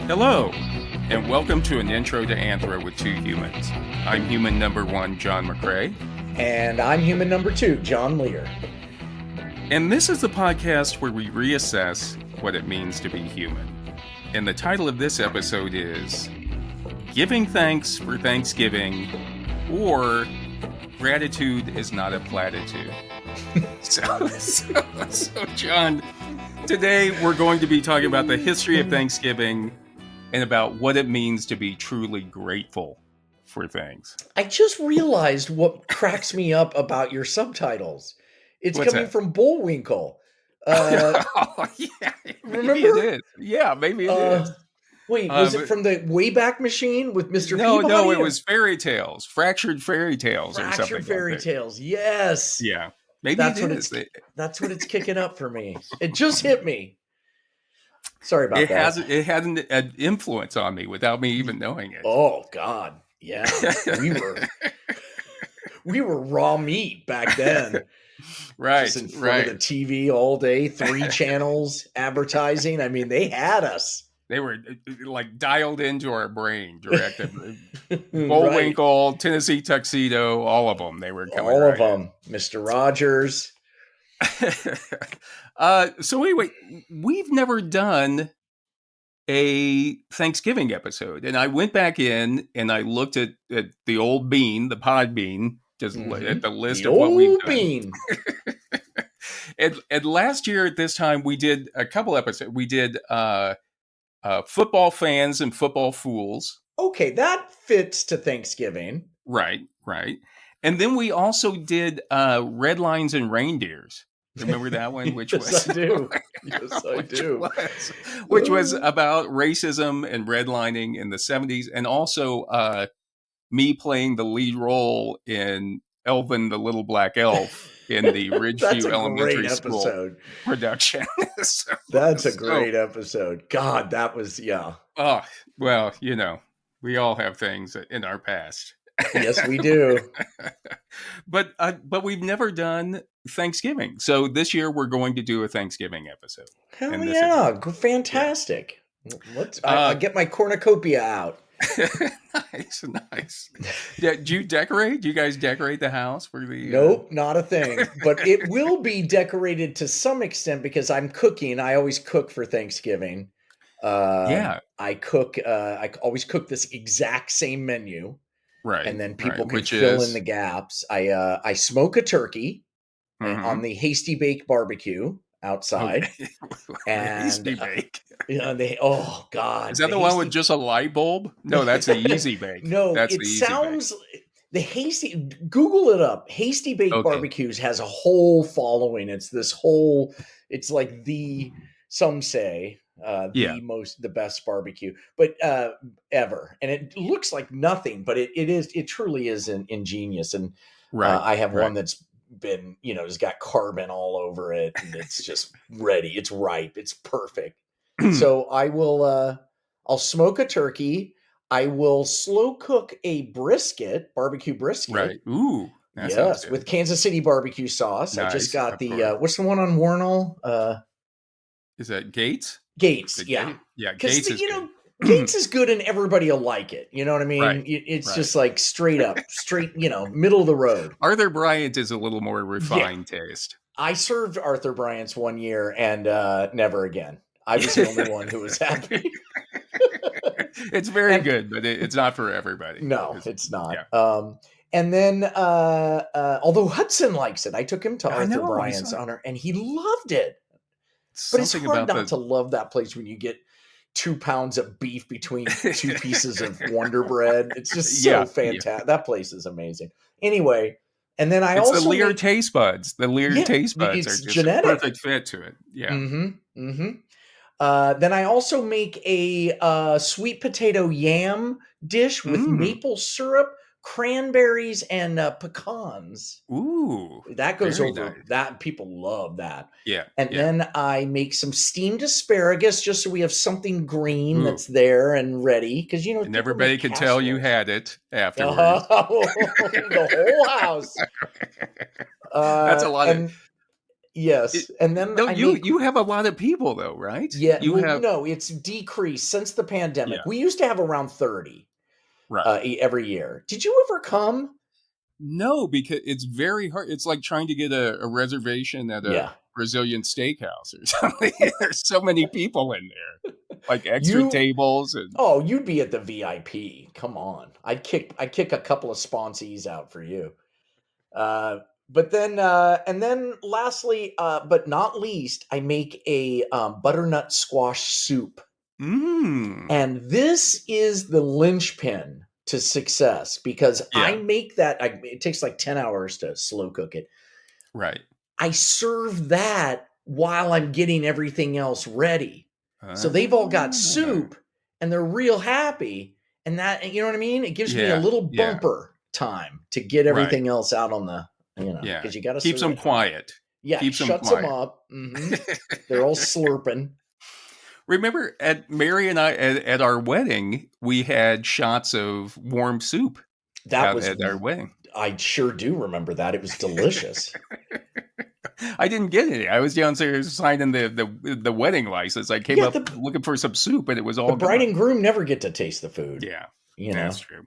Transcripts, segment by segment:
Hello, and welcome to an intro to Anthro with Two Humans. I'm human number one, John McCray. And I'm human number two, John Lehr. And this is the podcast where we reassess what it means to be human. And the title of this episode is Giving Thanks for Thanksgiving, or Gratitude is Not a Platitude. So, John, today we're going to be talking about the history of Thanksgiving and about what it means to be truly grateful for things. I just realized what cracks me up about your subtitles. It's What's coming that? from Bullwinkle. Oh, yeah, remember? Maybe it is. Yeah, maybe it is. Wait, was it from the Wayback Machine with Mr. Peabody? No, it was fairy tales, fractured fairy tales, or something. Fractured fairy tales, yes. Yeah, maybe that's it what is. That's what it's kicking up for me. It just hit me. Sorry about that. It had an influence on me without me even knowing it. Oh God, yeah, we were raw meat back then. Right, just in front of the TV all day, 3 channels, advertising. I mean, they had us. They were like dialed into our brain, directed. Bullwinkle, right. Tennessee Tuxedo, all of them. They were coming. All of them, Mr. Rogers. So anyway, we've never done a Thanksgiving episode, and I went back in and I looked at the old bean, the pod bean, just at the list of what we've done. Bean. and last year at this time, we did a couple episodes. We did football fans and football fools. Okay, that fits to Thanksgiving. Right. And then we also did red lines and reindeers. Remember that one? Which yes, I do. Yes, I do. Which was about racism and redlining in the 70s, and also me playing the lead role in Elvin the Little Black Elf in the Ridgeview Elementary School production. That's a great episode. God, that was, yeah. Oh, well, we all have things in our past. Yes, we do. But we've never done Thanksgiving. So this year we're going to do a Thanksgiving episode. Hell yeah. Fantastic. Yeah. I'll get my cornucopia out. Nice. Do you decorate? Do you guys decorate the house for the? Nope, not a thing. But it will be decorated to some extent because I'm cooking. I always cook for Thanksgiving. I cook. I always cook this exact same menu. Right. And then people can fill in the gaps. I smoke a turkey on the Hasty Bake barbecue outside. Okay. Hasty Bake. Oh God. Is that the one with just a light bulb? No, that's the Easy Bake. No, that's it sounds the Hasty. Google it up. Hasty Bake barbecues has a whole following. It's this whole. It's like some say. The best barbecue, but ever, and it looks like nothing, but it truly is ingenious. And I have one that's been, has got carbon all over it, and it's just ready. It's ripe. It's perfect. So I will. I'll smoke a turkey. I will slow cook a barbecue brisket. Right. Ooh. Yes, with Kansas City barbecue sauce. Nice. I just got the what's the one on Warnell? Is that Gates? Gates, yeah. Yeah, Gates is good. Gates is good and everybody will like it. You know what I mean? Right. It's just like straight, middle of the road. Arthur Bryant is a little more refined taste. I served Arthur Bryant's one year and never again. I was the only one who was happy. It's very good, but it's not for everybody. No, it's not. Yeah. And then, although Hudson likes it, I took him to Arthur Bryant's honor and he loved it. But it's hard not to love that place when you get 2 pounds of beef between 2 pieces of Wonder Bread. It's just so fantastic. Yeah. That place is amazing. Anyway, and then it's also the Lehr taste buds. The Lehr taste buds are just genetic. A perfect fit to it. Yeah. Then I also make a sweet potato yam dish with maple syrup, cranberries, and pecans. Ooh, that goes over. Nice. That people love that. Yeah, and then I make some steamed asparagus just so we have something green that's there and ready because and everybody can tell you had it afterwards. The whole house. That's a lot of. Yes, and then no, you have a lot of people though, right? Yeah, You well, have no, it's decreased since the pandemic. yeah, We used to have around 30 right. every year. Did you ever come? No, because it's very hard. It's like trying to get a reservation at a Yeah. Brazilian steakhouse or something. There's so many people in there, like extra You tables and Oh, you'd be at the VIP. Come on. I'd kick a couple of sponsees out for you. But then and then lastly, but not least, I make a butternut squash soup. mm, And this is the linchpin to success because I yeah, make that. It takes like 10 hours to slow cook it. right. I serve that while I'm getting everything else ready. So they've all got Ah, soup and they're real happy. And that, you know what I mean? It gives me a yeah, little yeah, bumper time to get right. everything else out on the, Yeah. because you got to Keeps serve them it hot. quiet. Yeah, Keeps them shuts them quiet. up. They're all slurping. Remember at Mary and I at our wedding, we had shots of warm soup That out was, at our wedding. I sure do remember that. It was delicious. I didn't get any. I was downstairs signing the wedding license. I came Yeah, up looking for some soup, and it was the all bride gone. and groom never get to taste the food, Yeah, you that's know.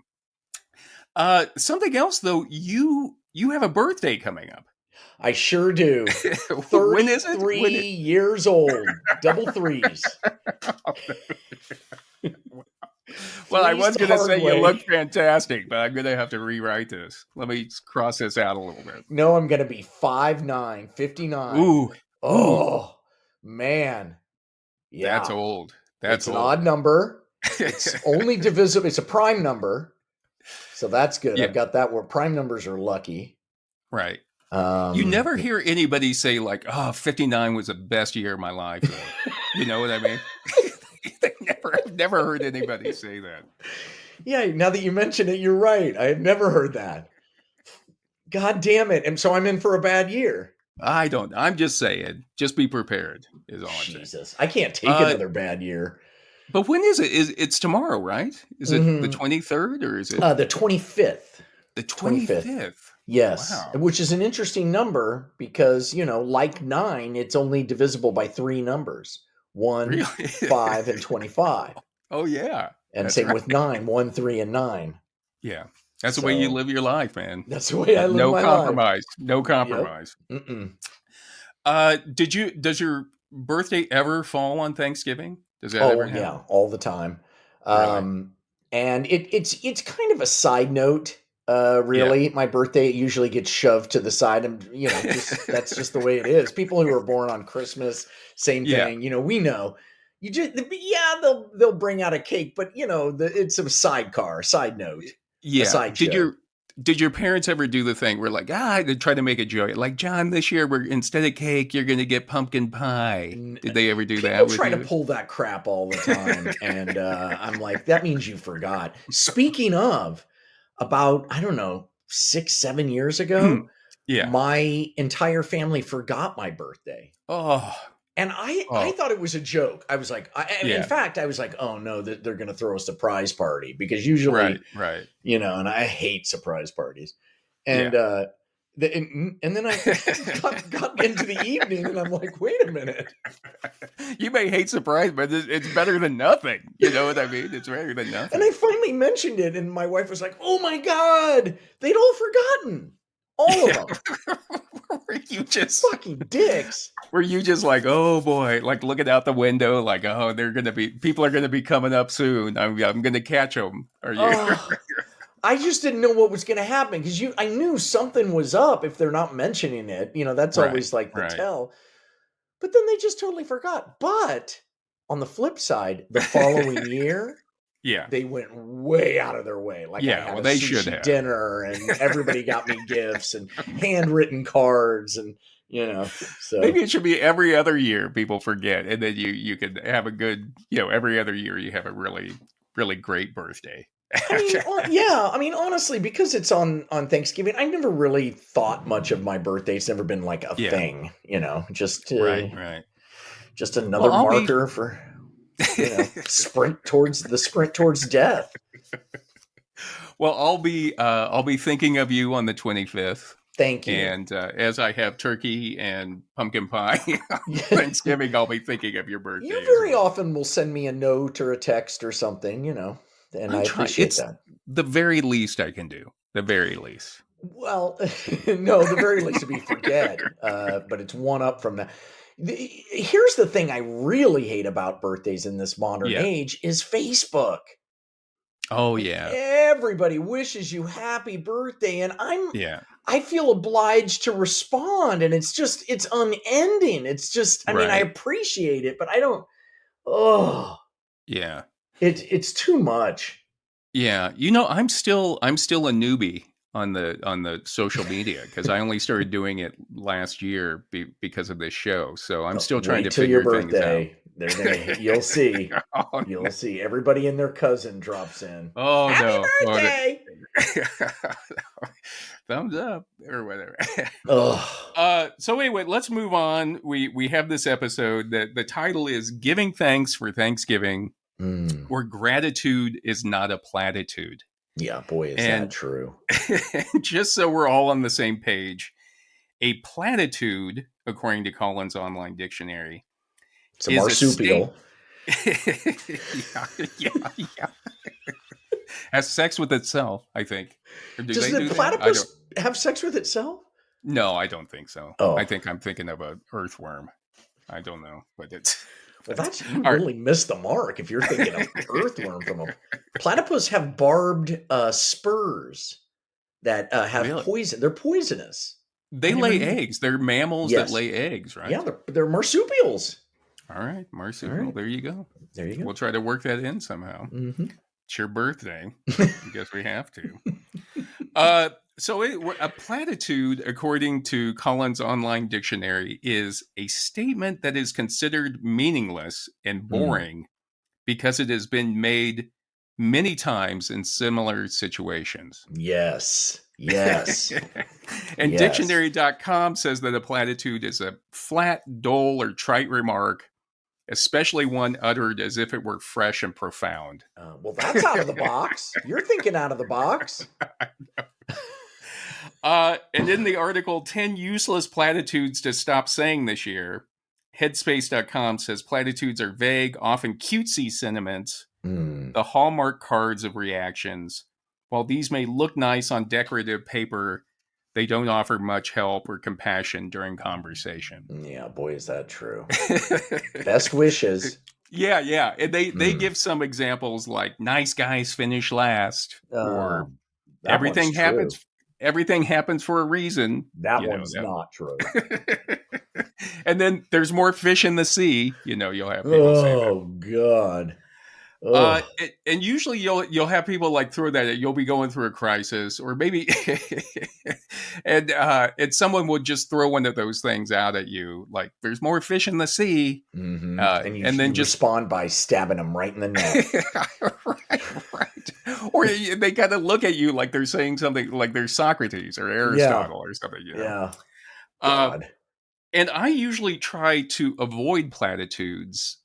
true. Something else though, you have a birthday coming up. I sure do. When is it? 33 years old. Double threes. Well, I Threes was the going to hard say you way. look fantastic, but I'm going to have to rewrite this. Let me cross this out a little bit. No, I'm going to be 5'9", 59. Ooh, ooh, Oh, man. that's Yeah. old. It's That's an old. odd number. It's only divisible. It's a prime number. So that's good. Yeah, I've got that where prime numbers are lucky. right. You never Yeah. hear anybody say like, "Oh, 59 was the best year of my life." Though. You know what I mean? I've never heard anybody say that. Yeah, now that you mention it, you're right. I have never heard that. God damn it. And so I'm in for a bad year. I don't. I'm just saying. Just be prepared. Is all I'm saying. Jesus. I can't take another bad year. But when is it? It's tomorrow, right? Is it the 23rd or is it The 25th. the 25th. 25th? Yes, Wow. which is an interesting number because, like 9, it's only divisible by 3 numbers. 1, Really? 5, and 25. Oh yeah. And That's same right. with 9, 1, 3, and 9. Yeah. That's the way you live your life, man. That's the way I live No my life. compromise. No Yep. compromise. Mm-mm. Does your birthday ever fall on Thanksgiving? Does that ever happen? Yeah, all the time. Really? And it's kind of a side note. Yeah. Really, my birthday usually gets shoved to the side, and that's just the way it is. People who are born on Christmas, same Yeah. thing. We know. You just they'll bring out a cake, but it's a sidecar, side note, a Yeah. sideshow. Did your parents ever do the thing where like, they try to make a joke? Like, John, this year instead of cake, you're gonna get pumpkin pie. Did they ever do that People with try you? to pull that crap all the time, and I'm like, that means you forgot. Speaking of, about, I don't know, 6-7 years ago, Yeah. my entire family forgot my birthday. Oh. And I thought it was a joke. I was like, in fact, I was like, oh no, they're going to throw a surprise party because usually, Right. And I hate surprise parties. And, and then I got into the evening and I'm like, wait a minute. You may hate surprise, but it's better than nothing. You know what I mean? It's better than nothing. And I finally mentioned it and my wife was like, oh my God, they'd all forgotten. All of them. Were you just fucking dicks? Were you just like, oh boy, like looking out the window, like, oh, people are gonna be coming up soon. I'm gonna catch them. Are you? I just didn't know what was going to happen because I knew something was up if they're not mentioning it. That's always like the tell. But then they just totally forgot. But on the flip side, the following year, they went way out of their way. Like I had they sushi should have dinner, and everybody got me gifts and handwritten cards, and So maybe it should be every other year people forget, and then you could have a good, every other year you have a really, really great birthday. I mean, honestly, because it's on Thanksgiving, I never really thought much of my birthday. It's never been like a thing, just right. Just another marker for sprint towards death. Well, I'll be thinking of you on the 25th. Thank you. And as I have turkey and pumpkin pie on Thanksgiving, I'll be thinking of your birthday. You very often will send me a note or a text or something, and I appreciate that. The very least I can do. The very least. Well, no, the very least would be forget, but it's one up from that. Here's the thing I really hate about birthdays in this modern age is Facebook. Oh, yeah. Everybody wishes you happy birthday, and I feel obliged to respond, and it's unending. It's just, I mean, I appreciate it, but I don't, yeah. It's too much. Yeah. I'm still a newbie on the social media because I only started doing it last year because of this show. So I'm still trying to figure things out. You'll see. You'll see. Everybody and their cousin drops in. Oh, Happy birthday! Thumbs up or whatever. So anyway, let's move on. We have this episode that the title is Giving Thanks for Thanksgiving, where gratitude is not a platitude. Yeah, boy, is that true. Just so we're all on the same page, a platitude, according to Collins Online Dictionary, it's a marsupial. Yeah. Has sex with itself, I think. Does the platypus have sex with itself? No, I don't think so. Oh. I think I'm thinking of an earthworm. I don't know, but it's... Well, you really missed the mark if you're thinking of earthworm from a... Platypus have barbed spurs that have poison. They're poisonous. They lay eggs. They're mammals that lay eggs, right? Yeah, they're marsupials. All right, marsupial. All right. There you go. There you go. We'll try to work that in somehow. Mm-hmm. It's your birthday. I guess we have to. So a platitude, according to Collins Online Dictionary, is a statement that is considered meaningless and boring because it has been made many times in similar situations. Yes. And dictionary.com says that a platitude is a flat, dull, or trite remark, especially one uttered as if it were fresh and profound. Well, that's out of the box. You're thinking out of the box. And in the article, 10 useless platitudes to stop saying this year, headspace.com says platitudes are vague, often cutesy sentiments, the hallmark cards of reactions. While these may look nice on decorative paper, they don't offer much help or compassion during conversation. Yeah, boy, is that true. Best wishes. Yeah. And they give some examples like nice guys finish last, or everything happens for a reason. That one's not true. And then there's more fish in the sea. You'll have people say that. Oh, God. And usually you'll have people like throw that. You'll be going through a crisis, or maybe, and someone would just throw one of those things out at you, like "There's more fish in the sea," and then just respond by stabbing them right in the neck. right. Or they kind of look at you like they're saying something, like they're Socrates or Aristotle or something. Yeah. And I usually try to avoid platitudes.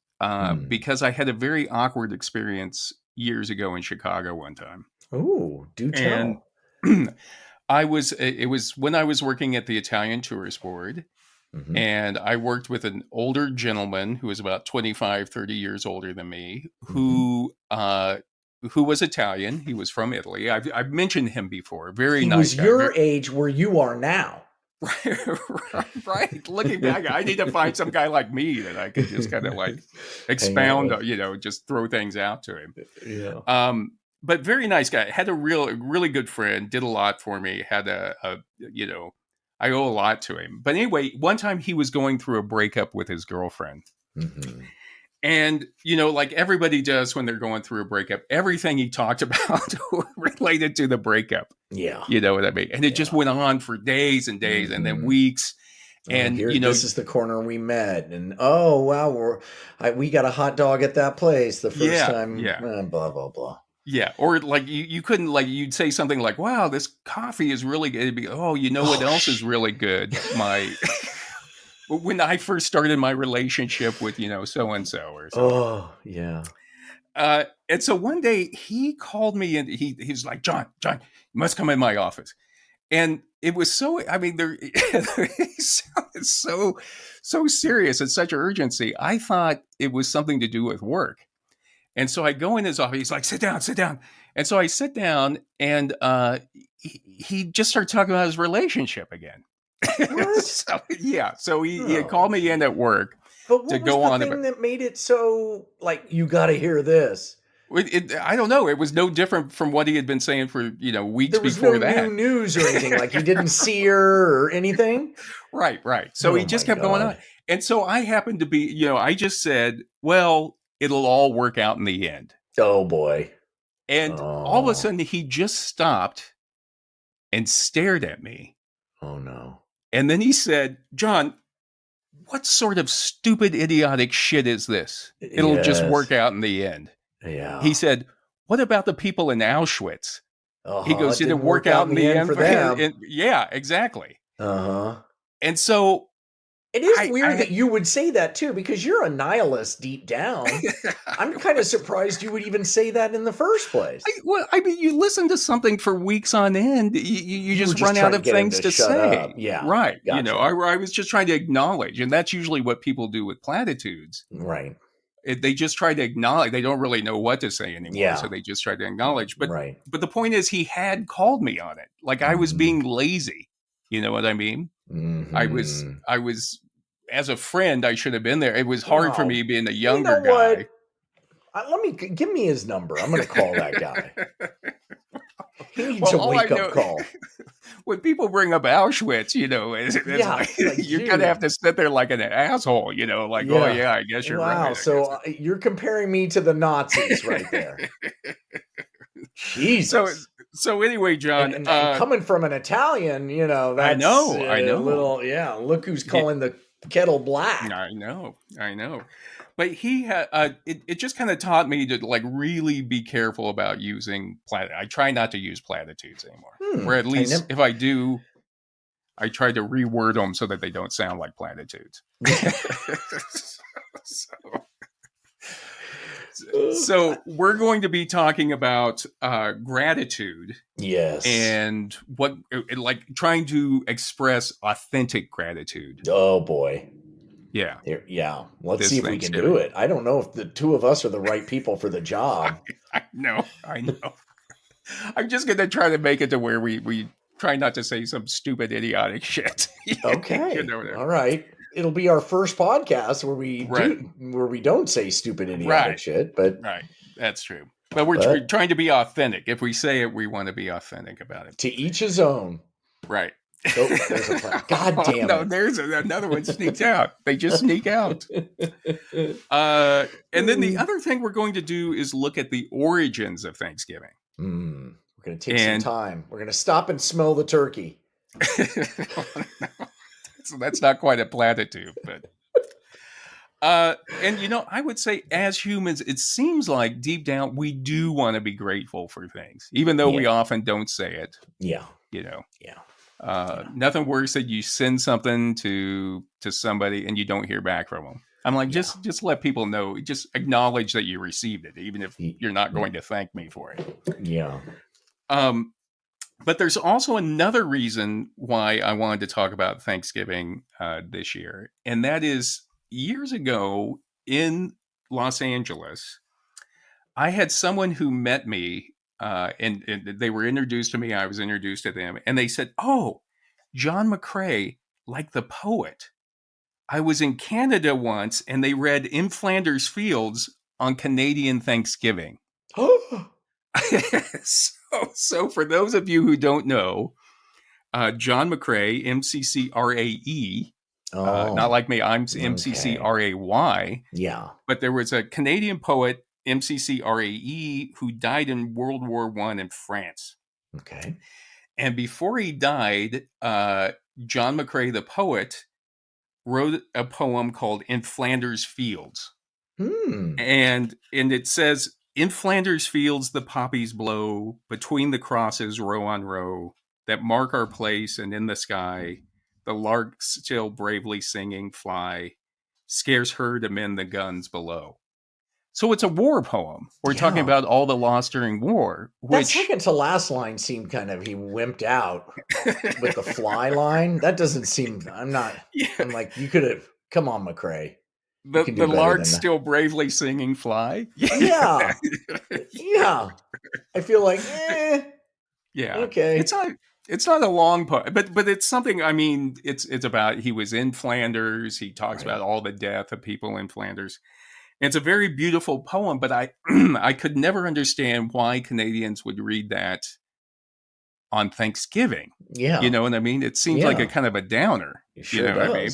Because I had a very awkward experience years ago in Chicago one time. Oh, do tell. And it was when I was working at the Italian Tourist Board, and I worked with an older gentleman who was about 25, 30 years older than me, who was Italian. He was from Italy. I've mentioned him before. Very nice guy. He was your age where you are now. Right. Looking back, I need to find some guy like me that I could just kind of like expound, just throw things out to him. Yeah. But very nice guy. Had a really good friend. Did a lot for me. Had I owe a lot to him. But anyway, one time he was going through a breakup with his girlfriend. And, like everybody does when they're going through a breakup, everything he talked about related to the breakup. Yeah. You know what I mean? And it just went on for days and days and then weeks. And, this is the corner we met. And, oh, wow, we got a hot dog at that place the first time. Yeah. Blah, blah, blah. Yeah. Or like you couldn't, like, you'd say something like, wow, this coffee is really good. It'd be, what else is really good? When I first started my relationship with, so-and-so or something. Oh, yeah. And so one day he called me and he's like, John, you must come in my office. And it was so, I mean, it sounded so serious and such urgency. I thought it was something to do with work. And so I go in his office. He's like, sit down, sit down. And so I sit down, and he just started talking about his relationship again. What? So he had called me in at work but to what go was the on thing about. that made it so like you got to hear this? I don't know. It was no different from what he had been saying for weeks There was before no that. new news or anything. Like he didn't see her or anything. Right. So he just kept going on, and so I happened to be, I just said, "Well, it'll all work out in the end." Oh boy! And all of a sudden, he just stopped and stared at me. Oh no! And then he said, "John, what sort of stupid, idiotic shit is this? It'll just work out in the end." Yeah. He said, "What about the people in Auschwitz?" He goes, "Did it work out in the end for them?" Yeah, exactly. And so it is weird that you would say that too, because you're a nihilist deep down. I'm kind of surprised you would even say that in the first place. I mean, you listen to something for weeks on end, you just run out of things to say. Up. Yeah, right. Gotcha. I was just trying to acknowledge, and that's usually what people do with platitudes. Right. They just try to acknowledge. They don't really know what to say anymore, so they just try to acknowledge. But the point is, he had called me on it, like I was being lazy. You know what I mean? Mm-hmm. I was, as a friend, I should have been there. It was hard for me being a younger guy. Give me his number. I'm going to call that guy. He needs a wake-up call. When people bring up Auschwitz, you're going to have to sit there like an asshole, oh yeah, I guess you're right. Wow, so you're comparing me to the Nazis right there. Jesus. So anyway, John, and coming from an Italian, that's I know. Look who's calling the kettle black. I know. But he had it just kind of taught me to like really be careful about using I try not to use platitudes anymore. Or at least if I do, I try to reword them so that they don't sound like platitudes. So we're going to be talking about gratitude. Yes. And what, like, trying to express authentic gratitude. Oh boy. Yeah. Yeah. Let's see if we can do it. I don't know if the two of us are the right people for the job. I know. I'm just going to try to make it to where we try not to say some stupid, idiotic shit. Okay. All right. It'll be our first podcast where we don't say stupid, idiotic shit. But right. That's true. But we're trying to be authentic. If we say it, we want to be authentic about it. To each his own. Right. Oh, there's a plan. God damn it. No, there's another one sneaks out. They just sneak out. And then the other thing we're going to do is look at the origins of Thanksgiving. We're going to take some time. We're going to stop and smell the turkey. So that's not quite a platitude, but and I would say as humans, it seems like deep down we do want to be grateful for things, even though we often don't say it. Yeah. Nothing worse than you send something to somebody and you don't hear back from them. I'm like, just let people know, just acknowledge that you received it, even if you're not going to thank me for it. Yeah. But there's also another reason why I wanted to talk about Thanksgiving this year. And that is years ago in Los Angeles, I had someone who met me and they were introduced to me. I was introduced to them. And they said, "Oh, John McCray, like the poet. I was in Canada once and they read In Flanders Fields on Canadian Thanksgiving." So for those of you who don't know, John McCray, McCrae, not like me, I'm McCray. Yeah. But there was a Canadian poet, McCrae, who died in World War I in France. Okay. And before he died, John McCray, the poet, wrote a poem called In Flanders Fields. And it says, "In Flanders fields the poppies blow, between the crosses row on row, that mark our place, and in the sky, the larks still bravely singing fly, scarce heard amid the guns below." So it's a war poem. We're talking about all the lost during war. That second to last line seemed kind of, he wimped out with the fly line. That doesn't seem, I'm like, you could have, come on, McCray. The lark's still bravely singing fly. Yeah. Yeah. I feel like, yeah. Okay. It's not a long poem, but it's something, I mean, it's about, he was in Flanders. He talks about all the death of people in Flanders. It's a very beautiful poem, but I could never understand why Canadians would read that on Thanksgiving. Yeah. You know what I mean? It seems like a kind of a downer. Sure you know does. what I mean?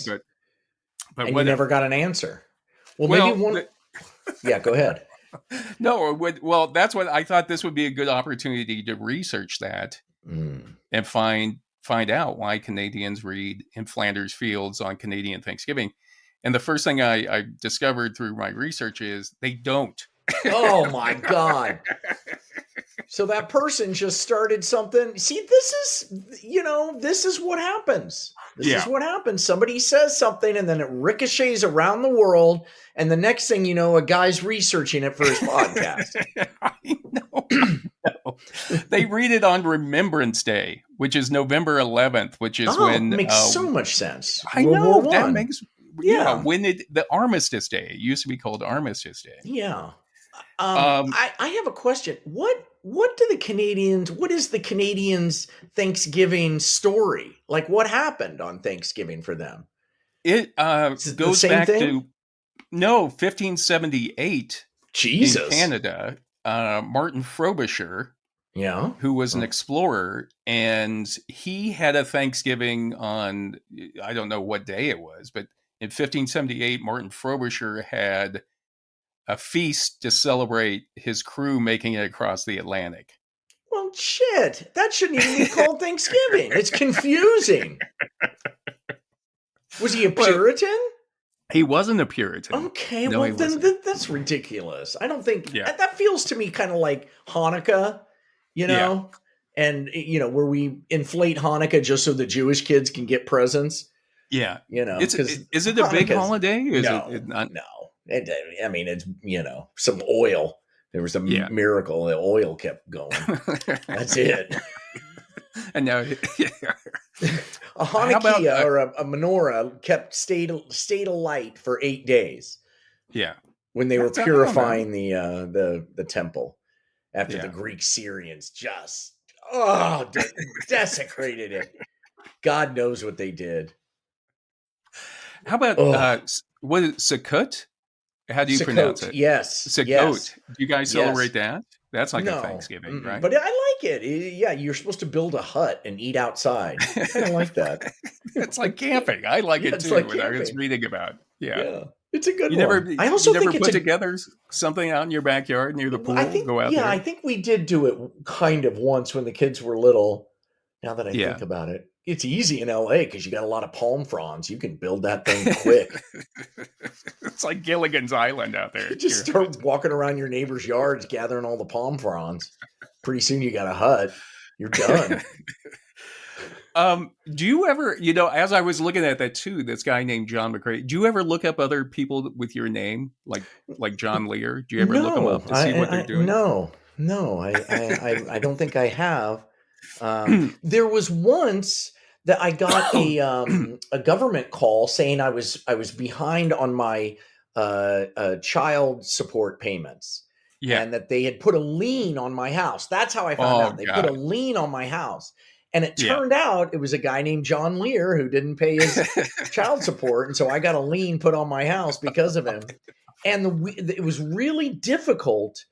But and you never got an answer. Well, maybe one. Yeah, go ahead. No, well, that's what I thought. This would be a good opportunity to research that and find out why Canadians read In Flanders Fields on Canadian Thanksgiving. And the first thing I discovered through my research is they don't. Oh my God. So that person just started something. See, this is what happens. This is what happens. Somebody says something and then it ricochets around the world. And the next thing you know, a guy's researching it for his podcast. I know. They read it on Remembrance Day, which is November 11th, which is when... makes so much sense. I know. That makes... Yeah, when the Armistice Day. It used to be called Armistice Day. Yeah. I have a question. What is the Canadians' Thanksgiving story? Like, what happened on Thanksgiving for them? It goes back to 1578. Jesus. In Canada, Martin Frobisher, who was an explorer, and he had a Thanksgiving on, I don't know what day it was, but in 1578, Martin Frobisher had a feast to celebrate his crew making it across the Atlantic. Well, shit. That shouldn't even be called Thanksgiving. It's confusing. Was he a Puritan? He wasn't a Puritan. Okay, no, well, then that's ridiculous. I don't think... That feels to me kind of like Hanukkah, and, where we inflate Hanukkah just so the Jewish kids can get presents. Yeah. Is it a big holiday? No. I mean, it's, some oil. There was a miracle. The oil kept going. That's it. And now, a Hanukkah or a menorah stayed alight for 8 days. Yeah. When they were purifying the temple after the Greek Syrians just desecrated it. God knows what they did. How about what is Sukkot? How do you pronounce it? Yes. Sukkot. Yes. Do you guys celebrate that? That's like a Thanksgiving, right? But I like it. Yeah, you're supposed to build a hut and eat outside. I kind of like that. It's like camping. I like it too. Like I was reading about. Yeah. It's a good one. I also think put together something out in your backyard near the pool. Go out there. I think we did do it kind of once when the kids were little. Now that I think about it. It's easy in LA because you got a lot of palm fronds. You can build that thing quick. It's like Gilligan's Island out there. You just start walking around your neighbor's yards, gathering all the palm fronds. Pretty soon you got a hut. You're done. Do you ever, as I was looking at that too, this guy named John McCray, do you ever look up other people with your name, like John Lehr? Do you ever look them up to see what they're doing? No, I don't think I have. There was once that I got a government call saying I was behind on my child support payments, and that they had put a lien on my house. That's how I found out. They put a lien on my house, and it turned out it was a guy named John Lehr who didn't pay his child support, and so I got a lien put on my house because of him. And it was really difficult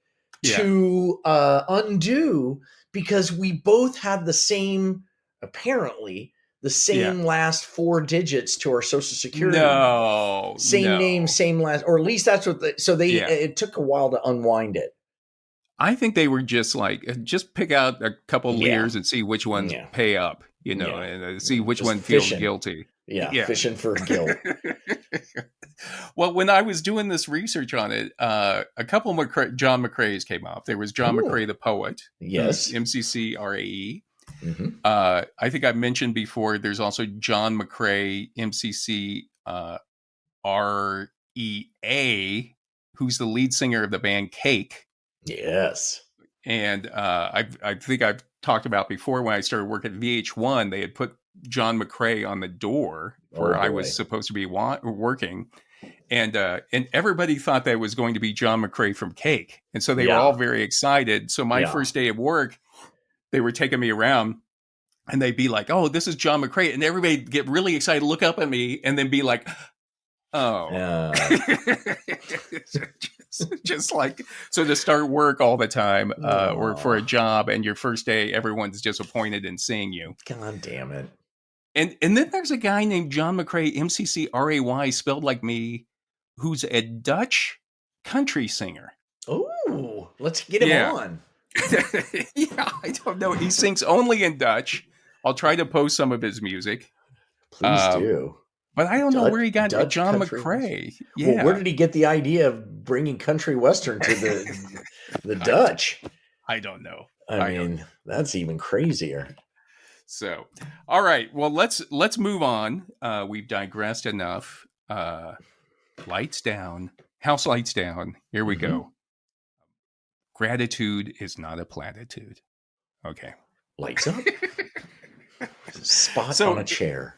to undo because we both had the same, apparently, the same last 4 digits to our Social Security. Same name, same last, or at least that's what it took a while to unwind it. I think they were just pick out a couple Lehrs and see which ones pay up, and see which one feels guilty. Yeah, fishing for guilt. Well, when I was doing this research on it, a couple John McCrays came up. There was John McCray, the poet. Yes. MCCRAE. Mm-hmm. I think I mentioned before, there's also John McCray, MCCREA, who's the lead singer of the band Cake. Yes. And I think I've talked about before when I started working at VH1, they had put John McCray on the door where I was supposed to be working. And everybody thought that was going to be John McCray from Cake. And so they were all very excited. So my first day of work, they were taking me around and they'd be like, "Oh, this is John McCray." And everybody'd get really excited, look up at me and then be like, "Oh." Just like, so to start work all the time or for a job and your first day, everyone's disappointed in seeing you. God damn it. And then there's a guy named John McCray, McCray, spelled like me, who's a Dutch country singer. Oh, let's get him on. Yeah, I don't know. He sings only in Dutch. I'll try to post some of his music. Please do. But I don't know where he got Dutch John McCray. Yeah. Well, where did he get the idea of bringing country western to the Dutch? I don't know. I mean, that's even crazier. So, all right. Well, let's move on. We've digressed enough. Lights down. House lights down. Here we go. Gratitude is not a platitude. Okay. Lights up. Spot on a chair.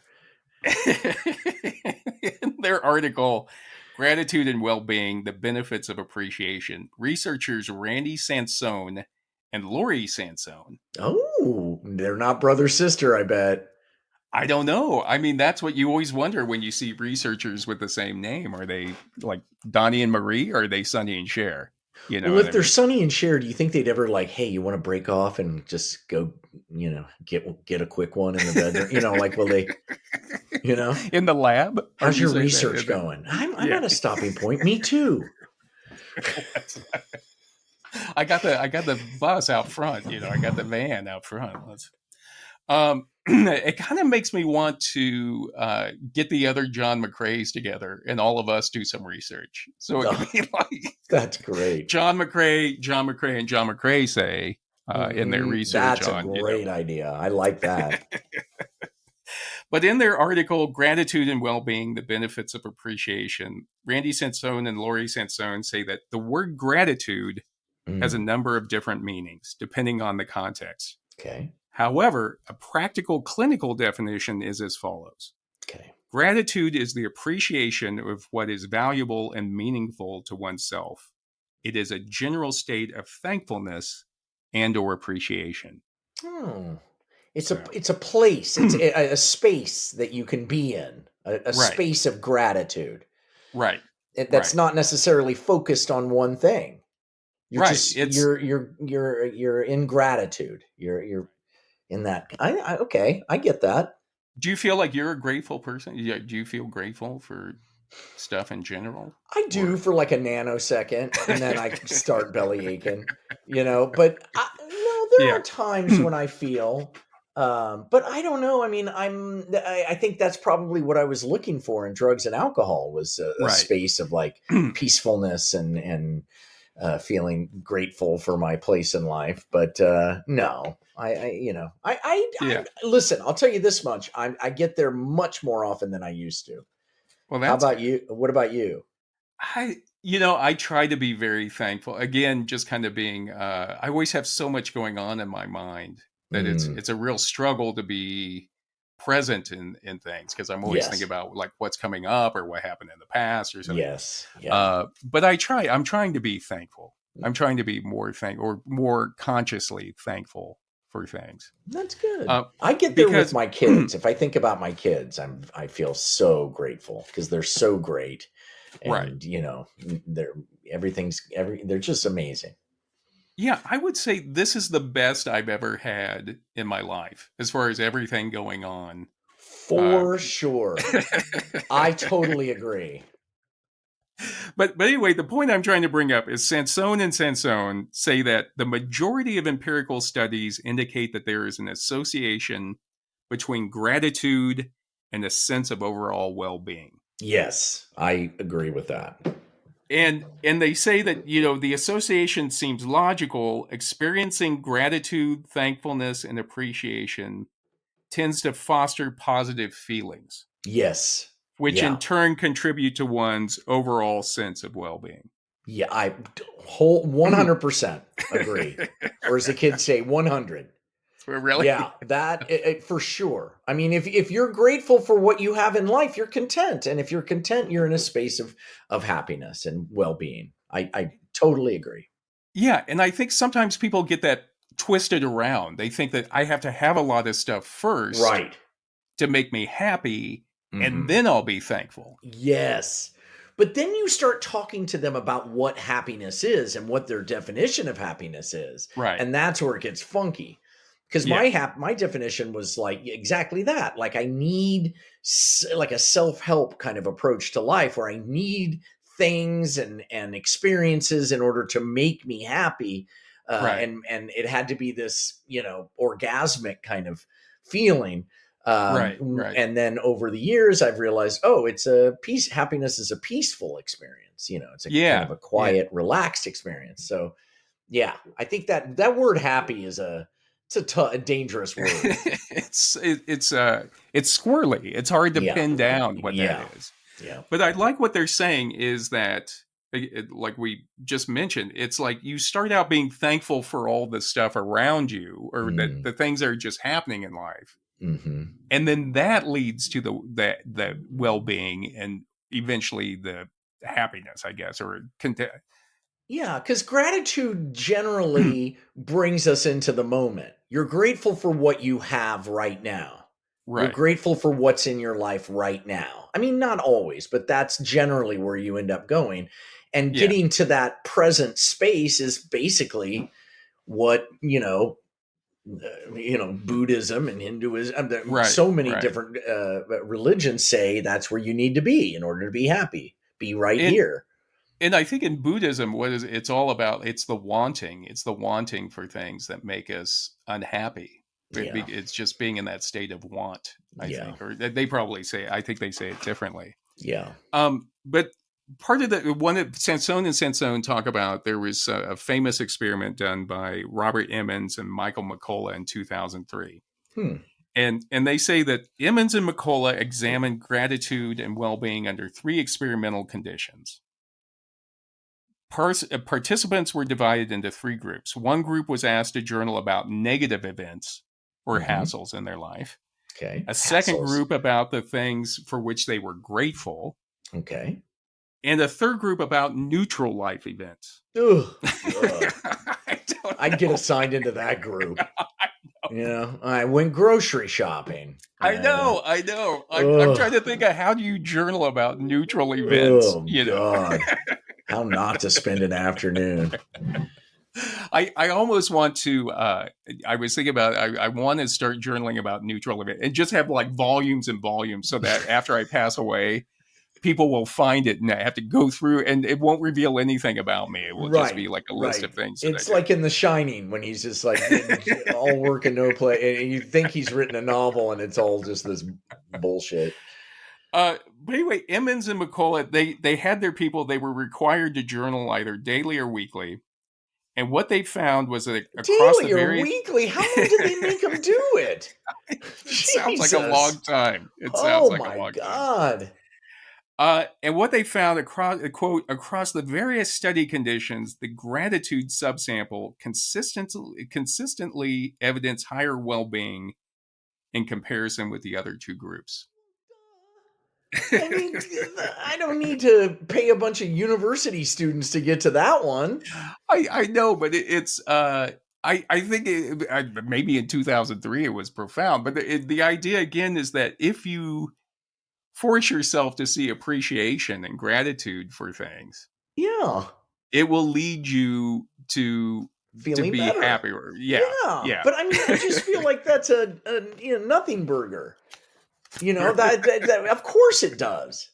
In their article, Gratitude and Well-Being, the Benefits of Appreciation, researchers Randy Sansone and Lori Sansone. Oh, they're not brother-sister, I bet. I don't know. I mean, that's what you always wonder when you see researchers with the same name. Are they like Donnie and Marie, or are they Sonny and Cher? You know, well, if they're Sonny and Cher, do you think they'd ever like, hey, you want to break off and just go, get a quick one in the bedroom? Like, will they, in the lab? How's your research going? I'm at a stopping point. Me too. I got the bus out front. I got the van out front. It kind of makes me want to get the other John McCrays together and all of us do some research. So it could be like, that's great. John McCray, and John McCray say in their research. That's a great idea. I like that. But in their article, Gratitude and Well-Being, the Benefits of Appreciation, Randy Sansone and Lori Sansone say that the word gratitude has a number of different meanings depending on the context. Okay. However, a practical clinical definition is as follows. Okay. Gratitude is the appreciation of what is valuable and meaningful to oneself. It is a general state of thankfulness and or appreciation. Oh, it's a place. It's a space that you can be in, a space of gratitude. Right. That's not necessarily focused on one thing. You're you're in gratitude. You're in that. I get that. Do you feel like you're a grateful person? Do you feel grateful for stuff in general? I do for like a nanosecond, and then I start belly aching, but there are times when I feel, but I don't know. I mean, I think that's probably what I was looking for in drugs and alcohol was a space of like peacefulness and feeling grateful for my place in life. But no, I listen, I'll tell you this much. I get there much more often than I used to. Well, how about you? What about you? I try to be very thankful. Again, just kind of being, I always have so much going on in my mind that it's a real struggle to be present in things because I'm always thinking about like what's coming up or what happened in the past or something. Yes. Yeah. But I'm trying to be thankful. I'm trying to be more consciously thankful for things. That's good. I get there with my kids. If I think about my kids, I feel so grateful because they're so great. And they're they're just amazing. Yeah, I would say this is the best I've ever had in my life as far as everything going on. For sure. I totally agree. But anyway, the point I'm trying to bring up is Sansone and Sansone say that the majority of empirical studies indicate that there is an association between gratitude and a sense of overall well-being. Yes, I agree with that. And they say that, the association seems logical. Experiencing gratitude, thankfulness, and appreciation tends to foster positive feelings. Yes. Which in turn contribute to one's overall sense of well-being. Yeah, I whole 100% agree. Or as the kids say, 100. Really? Yeah, that for sure. I mean, if you're grateful for what you have in life, you're content, and if you're content, you're in a space of happiness and well-being. I totally agree. Yeah, and I think sometimes people get that twisted around. They think that I have to have a lot of stuff first Right. to make me happy, and Mhm. then I'll be thankful. Yes. But then you start talking to them about what happiness is and what their definition of happiness is. Right. And that's where it gets funky. Because Yeah. my definition was like exactly that. Like I need like a self-help kind of approach to life where I need things and experiences in order to make me happy. Right. And it had to be this, orgasmic kind of feeling. Right. Right. And then over the years, I've realized, oh, it's a peace. Happiness is a peaceful experience. It's a kind of Yeah. a quiet, relaxed experience. So, yeah, I think that word "happy" is a dangerous word. it's squirrely. It's hard to Yeah, pin down what yeah, that is. yeah. But I like what they're saying is that, like we just mentioned, it's like you start out being thankful for all the stuff around you, or that the things that are just happening in life. Mm-hmm. And then that leads to the well-being and eventually the happiness, I guess, or Yeah, because gratitude generally brings us into the moment. You're grateful for what you have right now. You're right. grateful for what's in your life right now. I mean, not always, but that's generally where you end up going. And Yeah. getting to that present space is basically what, Buddhism and Hinduism, Right. so many Right. different religions say that's where you need to be in order to be happy. Be right here. And I think in Buddhism, it's all about, it's the wanting for things that make us unhappy. Yeah. It's just being in that state of want, I Yeah. think, or they probably I think they say it differently. Yeah. But part of the one that Sansone and Sansone talk about, there was a famous experiment done by Robert Emmons and Michael McCullough in 2003. And they say that Emmons and McCullough examined gratitude and well-being under 3 experimental conditions. Participants were divided into 3 groups. One group was asked to journal about negative events or hassles in their life. Okay. A second group about the things for which they were grateful. Okay. And a third group about neutral life events. Ugh. I'd get assigned into that group. I went grocery shopping. I know. I'm trying to think of how do you journal about neutral events? Oh, God. How not to spend an afternoon. I almost want to, I was thinking about, I want to start journaling about neutral events and just have like volumes and volumes so that after I pass away, people will find it and I have to go through and it won't reveal anything about me. It will just be like a list of things. It's like in The Shining when he's just like all work and no play. And you think he's written a novel and it's all just this bullshit. But anyway, Emmons and McCullough, they had their people, they were required to journal either daily or weekly. And what they found was that across daily the various... or weekly? How long did they make them do it? It sounds like a long time. Oh my God. And what they found across the various study conditions, the gratitude subsample consistently evidenced higher well-being in comparison with the other 2 groups. I mean, I don't need to pay a bunch of university students to get to that one. I know, but it's I think maybe in 2003 it was profound, but the idea again is that if you force yourself to see appreciation and gratitude for things, it will lead you to feeling be better. happier. Yeah. But I mean, I just feel like that's a nothing burger. That of course it does.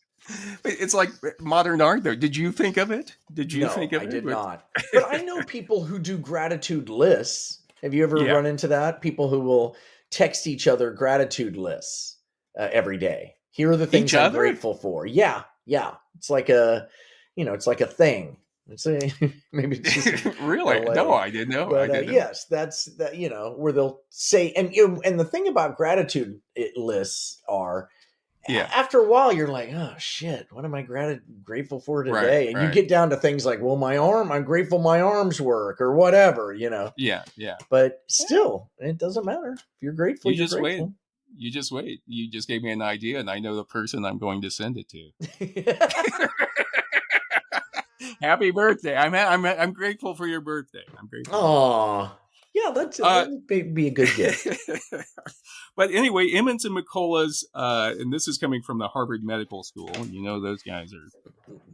It's like modern art, though. Did you think of it? No, I did not. But I know people who do gratitude lists. Have you ever run into that? People who will text each other gratitude lists every day. Here are the things I'm grateful for. Yeah. It's like a thing. Maybe it's just really LA. No, I didn't know. But yes, that's that. Where they'll say, and the thing about gratitude lists are, after a while, you're like, oh shit, what am I grateful for today? And you get down to things like, well, I'm grateful my arms work or whatever, Yeah. But still, it doesn't matter. If you're grateful, you're grateful. Wait. You just wait. You just gave me an idea, and I know the person I'm going to send it to. Happy birthday! I'm grateful for your birthday. I'm grateful. Aw. Yeah, that'd be a good gift. But anyway, Emmons and McCullough's, and this is coming from the Harvard Medical School.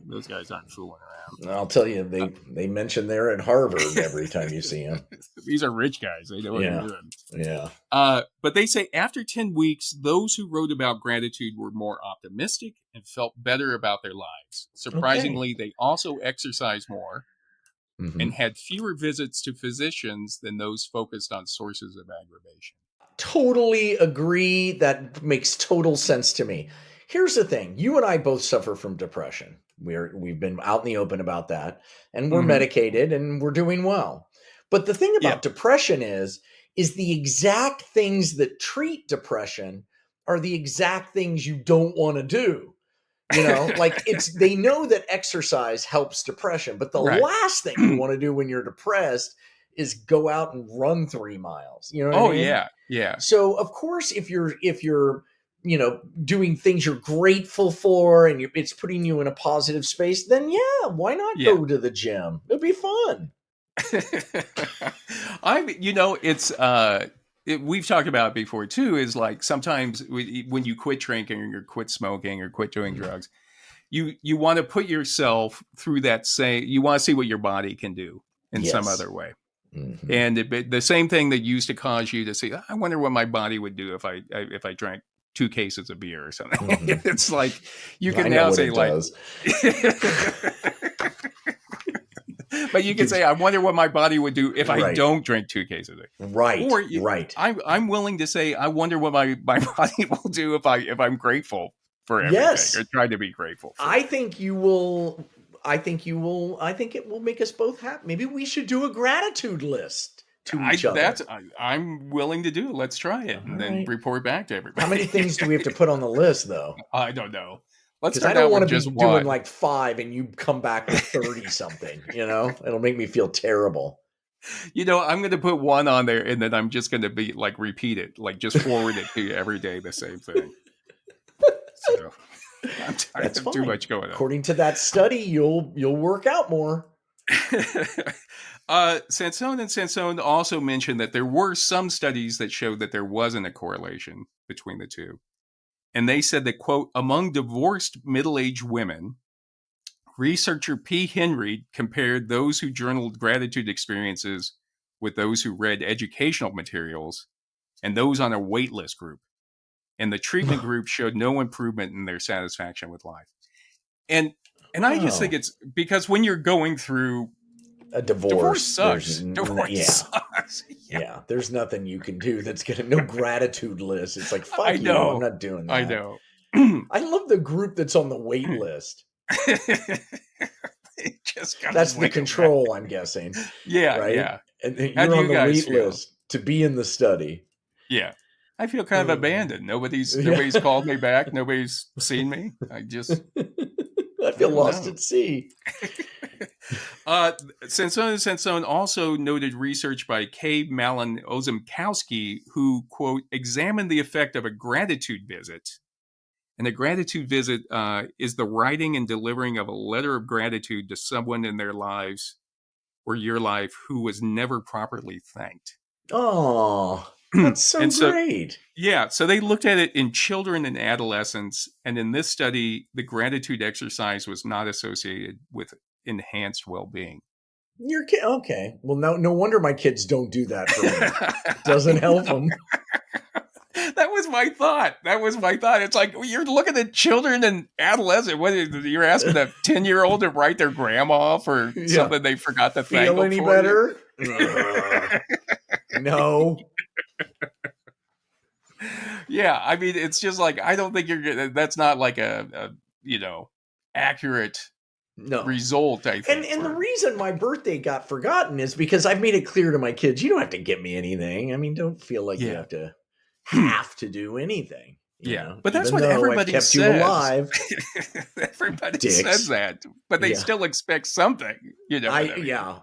Those guys aren't fooling around. I'll tell you, they mention they're at Harvard every time you see them. These are rich guys. They know what they're doing. Yeah. But they say after 10 weeks, those who wrote about gratitude were more optimistic and felt better about their lives. Surprisingly, they also exercised more. Mm-hmm. And had fewer visits to physicians than those focused on sources of aggravation. Totally agree. That makes total sense to me. Here's the thing. You and I both suffer from depression. We've been out in the open about that, and we're medicated and we're doing well. But the thing about depression is the exact things that treat depression are the exact things you don't want to do. Like they know that exercise helps depression, but the last thing you want to do when you're depressed is go out and run 3 miles. You know what I mean? Yeah. So of course, if you're doing things you're grateful for and it's putting you in a positive space, then why not go to the gym? It'll be fun. We've talked about it before too, is like sometimes when you quit drinking or quit smoking or quit doing drugs, you want to put yourself through that you want to see what your body can do in some other way. Mm-hmm. And the same thing that used to cause you to say, I wonder what my body would do if I drank 2 cases of beer or something. Mm-hmm. It's like, you can now say like, but you can say, I wonder what my body would do if I don't drink 2 cases. Right. Or I'm willing to say, I wonder what my body will do if I'm grateful for everything or try to be grateful. I think it will make us both happy. Maybe we should do a gratitude list to each other. I'm willing to do. Let's try it and then report back to everybody. How many things do we have to put on the list though? I don't know. Because I don't want to be doing like 5 and you come back with 30 something, it'll make me feel terrible. I'm going to put 1 on there and then I'm just going to be like, repeat it, like just forward it to you every day, the same thing. So I'm tired of too much going on. According to that study, you'll work out more. Sansone and Sansone also mentioned that there were some studies that showed that there wasn't a correlation between the two. And they said that, quote, among divorced middle-aged women, researcher P. Henry compared those who journaled gratitude experiences with those who read educational materials and those on a waitlist group. And the treatment group showed no improvement in their satisfaction with life. And I just think it's because when you're going through a divorce sucks. Divorce sucks. Yeah, there's nothing you can do that's no gratitude list. It's like, fuck you, I'm not doing that. I know. I love the group that's on the wait list. That's the control, I'm guessing. Yeah, right? Yeah. And you're on the wait list to be in the study. Yeah. I feel kind of abandoned. Nobody's called me back. Nobody's seen me. I feel lost at sea. Sansone also noted research by K. Malin Ozymkowski, who, quote, examined the effect of a gratitude visit. And a gratitude visit is the writing and delivering of a letter of gratitude to someone in their lives or your life who was never properly thanked. Oh, that's so great. Yeah. So they looked at it in children and adolescents. And in this study, the gratitude exercise was not associated with enhanced well-being. Your kid, okay. Well, no wonder my kids don't do that for me. Doesn't help them. That was my thought. It's like, you're looking at children and adolescents. What you're asking a 10-year-old to write their grandma for something they forgot to thank them for. Feel any better? No. Yeah, I mean, it's just like, I don't think that's not like a accurate result, I think. And the reason my birthday got forgotten is because I've made it clear to my kids, you don't have to get me anything. I mean, don't feel like you have to do anything. Yeah, but that's what everybody says. You alive. Everybody says that, but they still expect something. You know,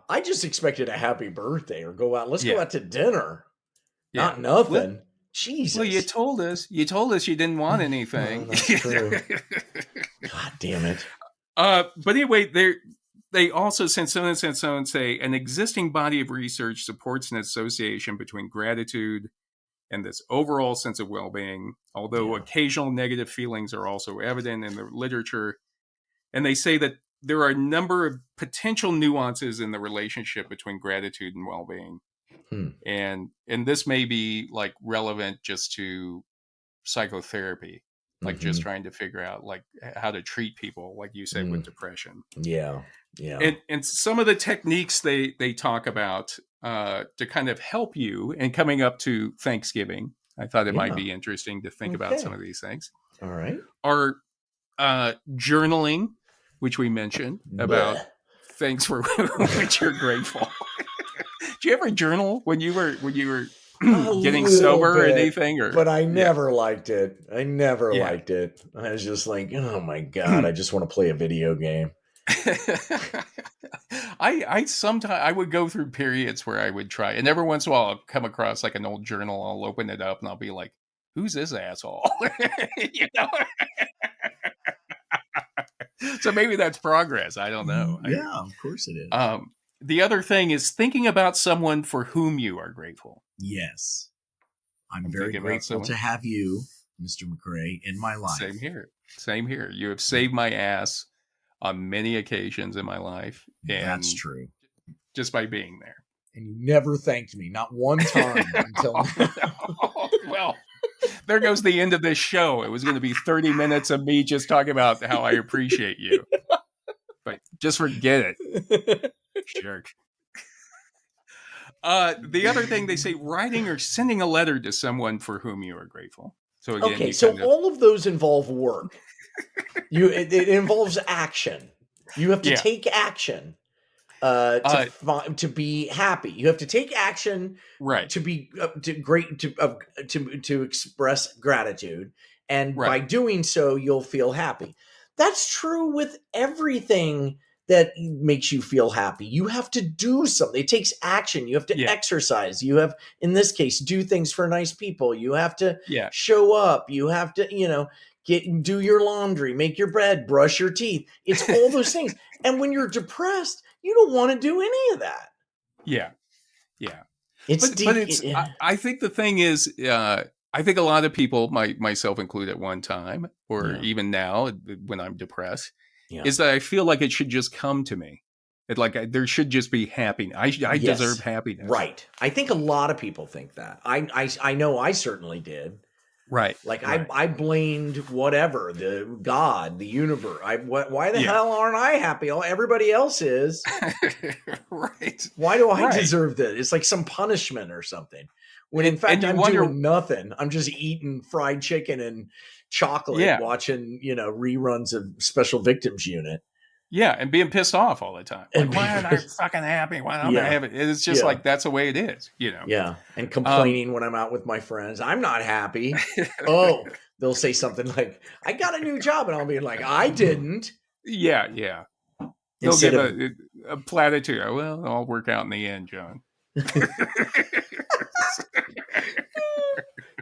I just expected a happy birthday or go out. Let's go out to dinner. Not nothing. Well, Jesus. Well, you told us you didn't want anything. That's true. God damn it. But anyway, they also, since so and say, an existing body of research supports an association between gratitude and this overall sense of well-being, although occasional negative feelings are also evident in the literature. And they say that there are a number of potential nuances in the relationship between gratitude and well-being. And this may be like relevant just to psychotherapy, like just trying to figure out like how to treat people, like you said, with depression. Yeah. And some of the techniques they talk about to kind of help you, and coming up to Thanksgiving, I thought it might be interesting to think about some of these things. All right. Are journaling, which we mentioned about things for which you're grateful. Did you ever journal when you were getting sober or anything? But I never liked it. I never liked it. I was just like, oh my God, I just want to play a video game. I sometimes I would go through periods where I would try, and every once in a while I'll come across like an old journal. I'll open it up and I'll be like, "Who's this asshole?" You know. So maybe that's progress. I don't know. Yeah, of course it is. The other thing is thinking about someone for whom you are grateful. Yes, I'm very grateful to have you, Mr. McCray, in my life. Same here. You have saved my ass on many occasions in my life. And that's true. Just by being there. And you never thanked me, not one time until now. Well, there goes the end of this show. It was going to be 30 minutes of me just talking about how I appreciate you. But just forget it. Jerk. The other thing they say, writing or sending a letter to someone for whom you are grateful. So again, all of those involve work. It involves action. You have to take action to be happy. You have to take action to be to express gratitude, and by doing so, you'll feel happy. That's true with everything that makes you feel happy. You have to do something. It takes action. You have to exercise. You have, in this case, do things for nice people. You have to show up. You have to, do your laundry, make your bed, brush your teeth. It's all those things. And when you're depressed, you don't want to do any of that. Yeah. Yeah. I think the thing is, I think a lot of people, myself included at one time, or even now when I'm depressed, is that I feel like it should just come to me. There should just be happiness. I deserve happiness. Right. I think a lot of people think that. I know I certainly did. Right. I blamed whatever, the God, the universe. Why the hell aren't I happy? Everybody else is. Right. Why do I deserve this? It's like some punishment or something. When in fact I'm doing nothing. I'm just eating fried chicken and chocolate, watching, reruns of Special Victims Unit. Yeah, and being pissed off all the time. Why aren't I fucking happy? Why don't I have it? It's just like, that's the way it is, Yeah, and complaining when I'm out with my friends. I'm not happy. They'll say something like, I got a new job. And I'll be like, I didn't. Yeah. They'll give a platitude. Well, it'll all work out in the end, John.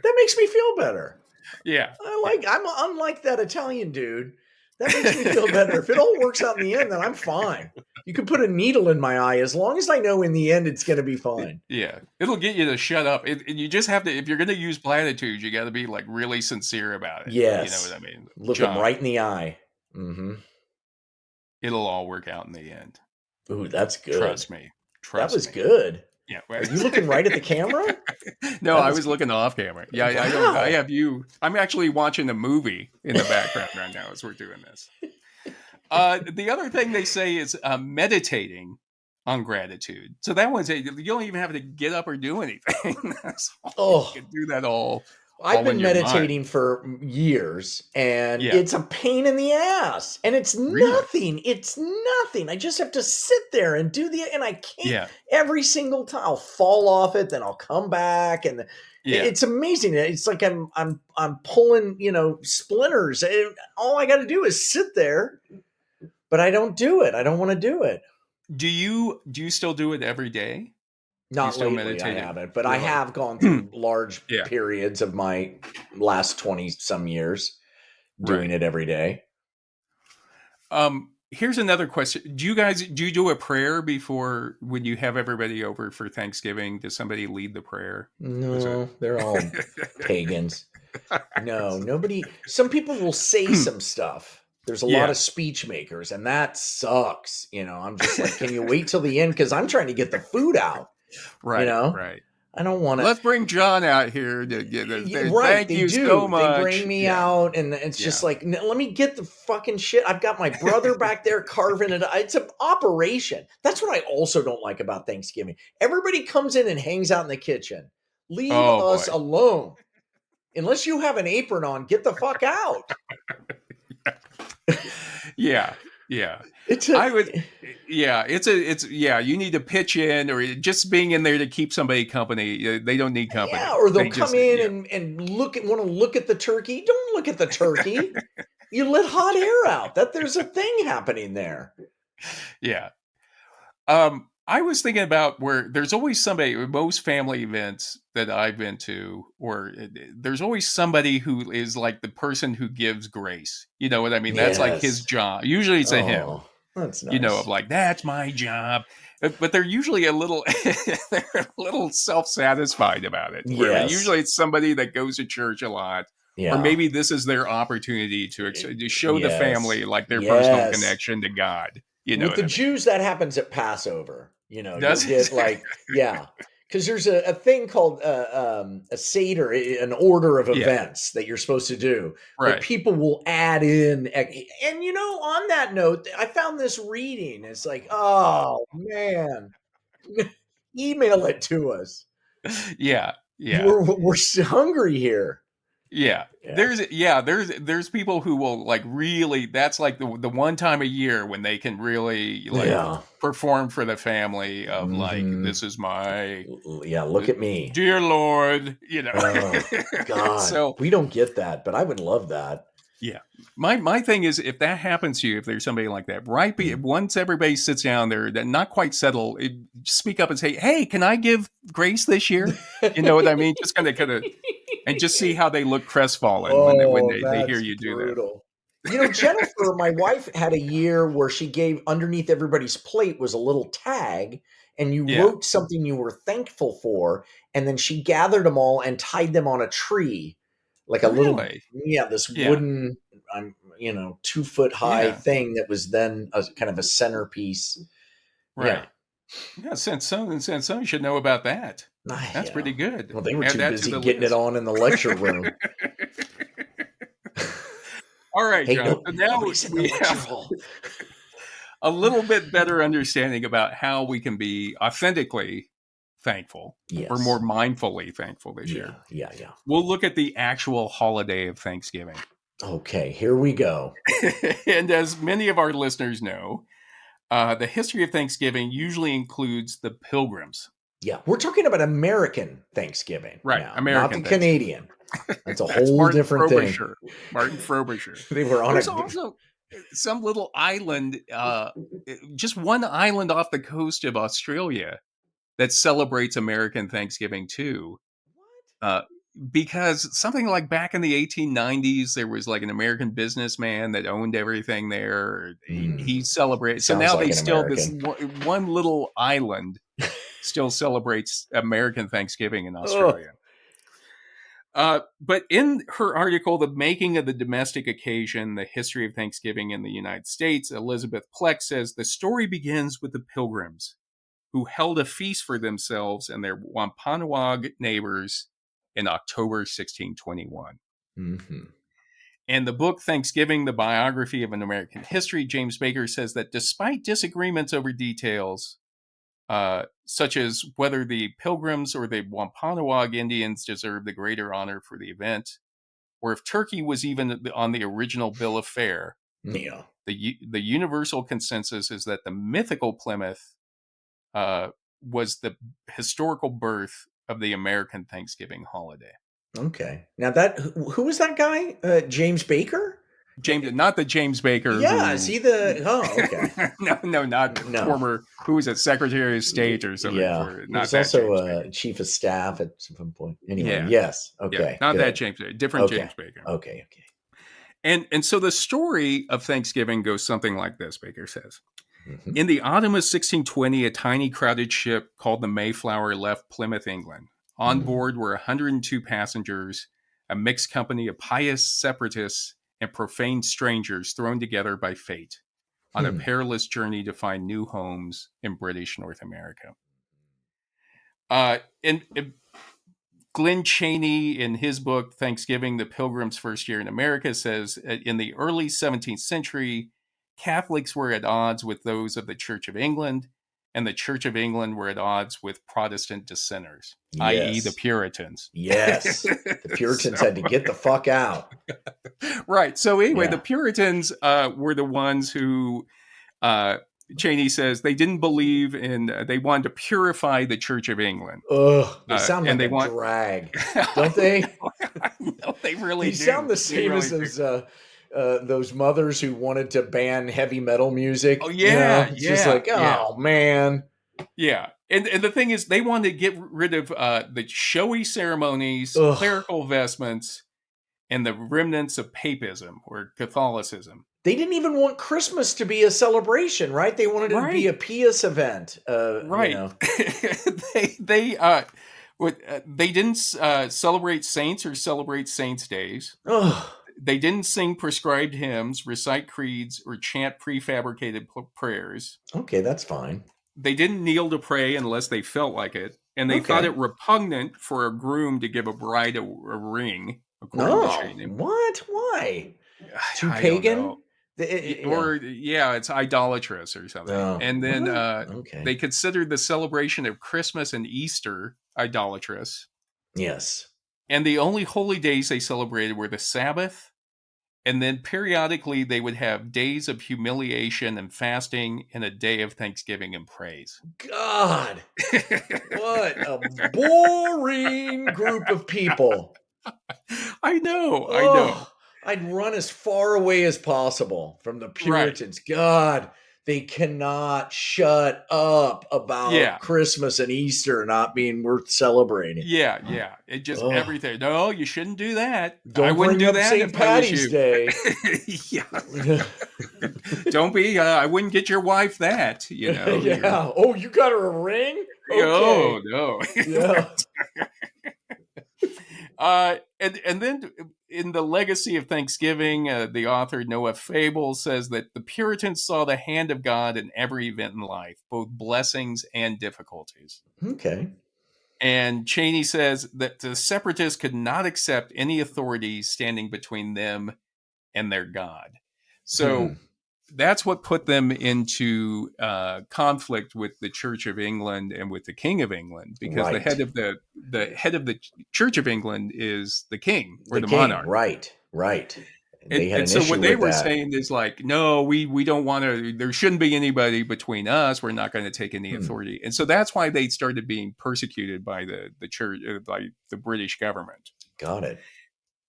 That makes me feel better. Yeah. I'm unlike that Italian dude. That makes me feel better. If it all works out in the end, then I'm fine. You can put a needle in my eye as long as I know in the end it's going to be fine. Yeah. It'll get you to shut up. You just have to, if you're going to use platitudes, you got to be really sincere about it. Yes. You know what I mean? Look them right in the eye. Mm-hmm. It'll all work out in the end. Ooh, that's good. Trust me. That was good. Yeah. Are you looking right at the camera? No, I was looking off camera. Yeah, wow. I have you. I'm actually watching a movie in the background right now as we're doing this. The other thing they say is meditating on gratitude. So that one's, you don't even have to get up or do anything. You can do that all I've been meditating for years, and it's a pain in the ass, and it's nothing. It's nothing. I just have to sit there and and I can't every single time. I'll fall off it, then I'll come back, and it's amazing. It's like I'm pulling, splinters. All I got to do is sit there, but I don't do it. I don't want to do it. Do you still do it every day? Not lately, I haven't, but I have gone through large periods of my last 20-some years doing it every day. Here's another question. Do you do a prayer before when you have everybody over for Thanksgiving? Does somebody lead the prayer? No, they're all pagans. No, nobody. Some people will say some stuff. There's a lot of speech makers, and that sucks. I'm just like, can you wait till the end? Because I'm trying to get the food out. Right. Right. I don't want to. Let's bring John out here to get it. Thank you so much. They bring me out, and it's just like, let me get the fucking shit. I've got my brother back there carving it. It's an operation. That's what I also don't like about Thanksgiving. Everybody comes in and hangs out in the kitchen. Leave us alone. Unless you have an apron on, get the fuck out. Yeah. It's you need to pitch in, or just being in there to keep somebody company. They don't need company. Yeah, or they'll come in and want to look at the turkey. Don't look at the turkey. You let hot air out. There's a thing happening there. Yeah. I was thinking about where there's always somebody, most family events that I've been to, or there's always somebody who is like the person who gives grace. You know what I mean? That's like his job. Usually it's a him. That's nice. Of like, that's my job. But they're usually a little self-satisfied about it. Yes. Usually it's somebody that goes to church a lot. Yeah. Or maybe this is their opportunity to show the family like their personal connection to God. With the Jews, that happens at Passover. Does get like, because there's a thing called a Seder, an order of events that you're supposed to do. Right. But people will add in. And, on that note, I found this reading. It's like, oh, man. Email it to us. Yeah. We're hungry here. Yeah. There's people who will like really, that's like the one time a year when they can really perform for the family of like, this is my look at me, dear Lord, Oh, God. So we don't get that, but I would love that. Yeah. My thing is, if that happens to you, if there's somebody like that, once everybody sits down there, that not quite settled, speak up and say, hey, can I give grace this year? You know what I mean? Just kind of, and just see how they look crestfallen when they hear you do that. Jennifer, my wife, had a year where she gave underneath everybody's plate was a little tag, and you wrote something you were thankful for, and then she gathered them all and tied them on a tree. Like a little, this wooden, 2 foot high thing that was then a kind of a centerpiece. Right. Yeah. Since some should know about that. That's pretty good. Well, they were too busy getting it on in the lecture room. All right, John. So now we have a little bit better understanding about how we can be authentically thankful, or more mindfully thankful this year. Yeah. We'll look at the actual holiday of Thanksgiving. Okay, here we go. And as many of our listeners know, the history of Thanksgiving usually includes the Pilgrims. Yeah, we're talking about American Thanksgiving, right? Now, American, not the Canadian. That's a whole different thing. Martin Frobisher. They were on also some little island, just one island off the coast of Australia, that celebrates American Thanksgiving too. Because something like back in the 1890s, there was like an American businessman that owned everything there. He celebrated. So now they still, this one little island still celebrates American Thanksgiving in Australia. But in her article, The Making of the Domestic Occasion, The History of Thanksgiving in the United States, Elizabeth Pleck says, the story begins with the Pilgrims, who held a feast for themselves and their Wampanoag neighbors in October 1621. Mm-hmm. In the book Thanksgiving, the Biography of an American History, James Baker says that despite disagreements over details, such as whether the Pilgrims or the Wampanoag Indians deserved the greater honor for the event, or if Turkey was even on the original bill of fare. Yeah. The universal consensus is that the mythical Plymouth was the historical birth of the American Thanksgiving holiday. Okay. Now who was that guy? James Baker? James, not the James Baker. Yeah, is he the? Oh, okay. not former. Who was it? Secretary of State or something? Yeah, he was also chief of staff at some point. Anyway, yes. Okay, not that James Baker. Different James Baker. Okay. And so the story of Thanksgiving goes something like this. Baker says. Mm-hmm. In the autumn of 1620, a tiny crowded ship called the Mayflower left Plymouth, England. On board were 102 passengers, a mixed company of pious separatists and profane strangers thrown together by fate on a perilous journey to find new homes in British North America. And Glenn Cheney, in his book, Thanksgiving, the Pilgrims' First Year in America, says in the early 17th century, Catholics were at odds with those of the Church of England, and the Church of England were at odds with Protestant dissenters, i.e. the Puritans. Yes. The Puritans had to get the fuck out. Right. So anyway, the Puritans were the ones who, Cheney says, they didn't believe in, they wanted to purify the Church of England. Ugh, they sound like a drag, don't they? No, they really do. They sound the same as those mothers who wanted to ban heavy metal music. Oh, yeah. It's just like, man. Yeah. And the thing is, they wanted to get rid of the showy ceremonies, clerical vestments, and the remnants of papism or Catholicism. They didn't even want Christmas to be a celebration, right? They wanted it to be a pious event. Right. You know. They didn't celebrate saints or celebrate saints' days. Ugh. They didn't sing prescribed hymns, recite creeds, or chant prefabricated prayers. Okay, that's fine. They didn't kneel to pray unless they felt like it. And they thought it repugnant for a groom to give a bride a ring. What? Why? Too pagan? It's idolatrous or something. And then they considered the celebration of Christmas and Easter idolatrous. Yes. And the only holy days they celebrated were the Sabbath. And then periodically they would have days of humiliation and fasting and a day of thanksgiving and praise. God, what a boring group of people. I know. I'd run as far away as possible from the Puritans. Right. God, they cannot shut up about Christmas and Easter not being worth celebrating. Yeah. It just everything. No, you shouldn't do that. I wouldn't do that St. Patty's Day. Don't be. I wouldn't get your wife that. You know. Yeah. Oh, you got her a ring? Okay. Oh no. Yeah. And then in the Legacy of Thanksgiving, the author Noah Fable says that the Puritans saw the hand of God in every event in life, both blessings and difficulties. Okay. And Cheney says that the separatists could not accept any authority standing between them and their God. So that's what put them into conflict with the Church of England and with the King of England, because the head of the Church of England is the king or the monarch. Right. And so what they were saying is like, no, we don't want to. There shouldn't be anybody between us. We're not going to take any authority, and so that's why they started being persecuted by the church, by the British government. Got it.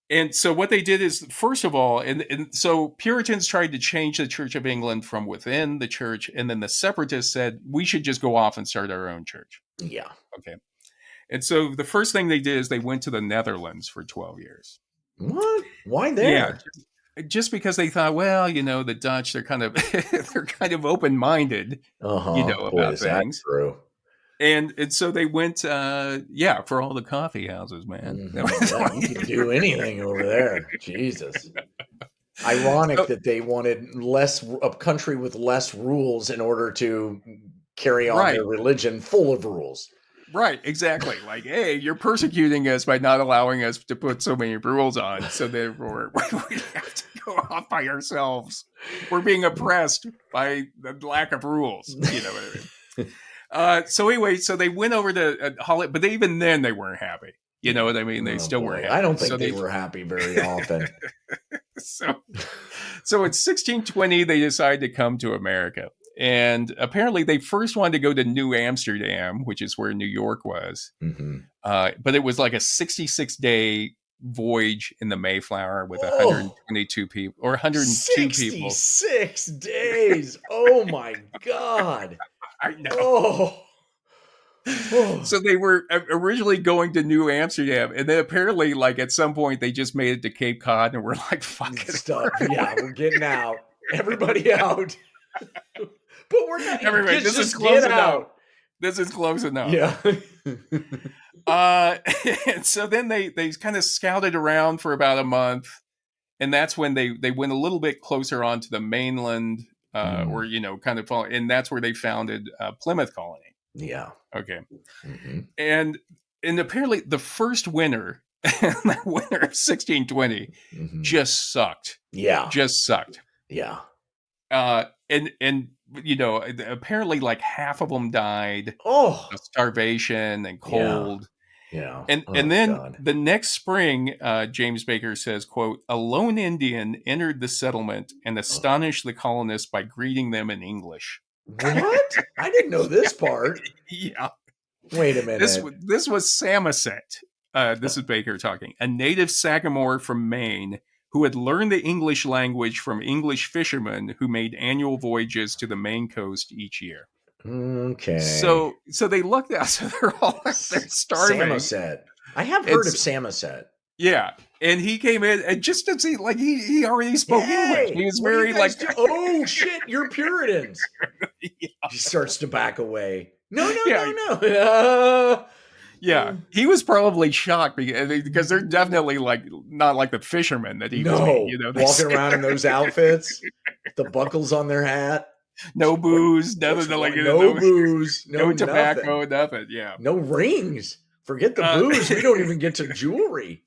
And so what they did is, first of all, and so Puritans tried to change the Church of England from within the church, and then the separatists said, we should just go off and start our own church. Yeah. Okay. And so the first thing they did is they went to the Netherlands for 12 years. What? Why there? Yeah, just because they thought, well, the Dutch, they're kind of open-minded, about things. True. And so they went, for all the coffee houses, man. You can do anything over there. Jesus. Ironic that they wanted a country with less rules in order to carry on their religion full of rules. Right, exactly. Like, hey, you're persecuting us by not allowing us to put so many rules on, so therefore we have to go off by ourselves. We're being oppressed by the lack of rules. You know what I mean? So anyway, so they went over to Holland, but even then they weren't happy. You know what I mean? They still weren't happy. I don't think they were happy very often. So in 1620, they decided to come to America. And apparently they first wanted to go to New Amsterdam, which is where New York was. Mm-hmm. But it was like a 66-day voyage in the Mayflower with 122 people or 102 people. 66 days. Oh my God. I know. So they were originally going to New Amsterdam, and then apparently, like at some point, they just made it to Cape Cod, and we're like, "Fuck it, stuff." Yeah, we're getting out. Everybody out. But we're not. Everybody, this is close enough. This is close enough. Yeah. And so then they kind of scouted around for about a month, and that's when they went a little bit closer onto the mainland, or kind of, and that's where they founded Plymouth Colony. Yeah. Okay. Mm-hmm. And apparently the first winter, the winter of 1620, just sucked. Yeah. Just sucked. Yeah. And apparently like half of them died of starvation and cold. Yeah. And then the next spring, James Baker says, quote, "A lone Indian entered the settlement and astonished the colonists by greeting them in English." What? I didn't know this part. Yeah. Wait a minute. This was Samoset. This is Baker talking. A native Sagamore from Maine who had learned the English language from English fishermen who made annual voyages to the Maine coast each year. Okay. So they looked out. So they're starving. Samoset. I have heard of Samoset. Yeah. And he came in and just to see, like, he already spoke English. He was very like, oh shit, you're Puritans. Yeah. He starts to back away. No. Yeah, he was probably shocked because they're definitely like not like the fishermen that he was meeting, walking around in those outfits, the buckles on their hat, no booze, nothing like no booze, no tobacco, nothing. Yeah, no rings. Forget the booze. We don't even get to jewelry.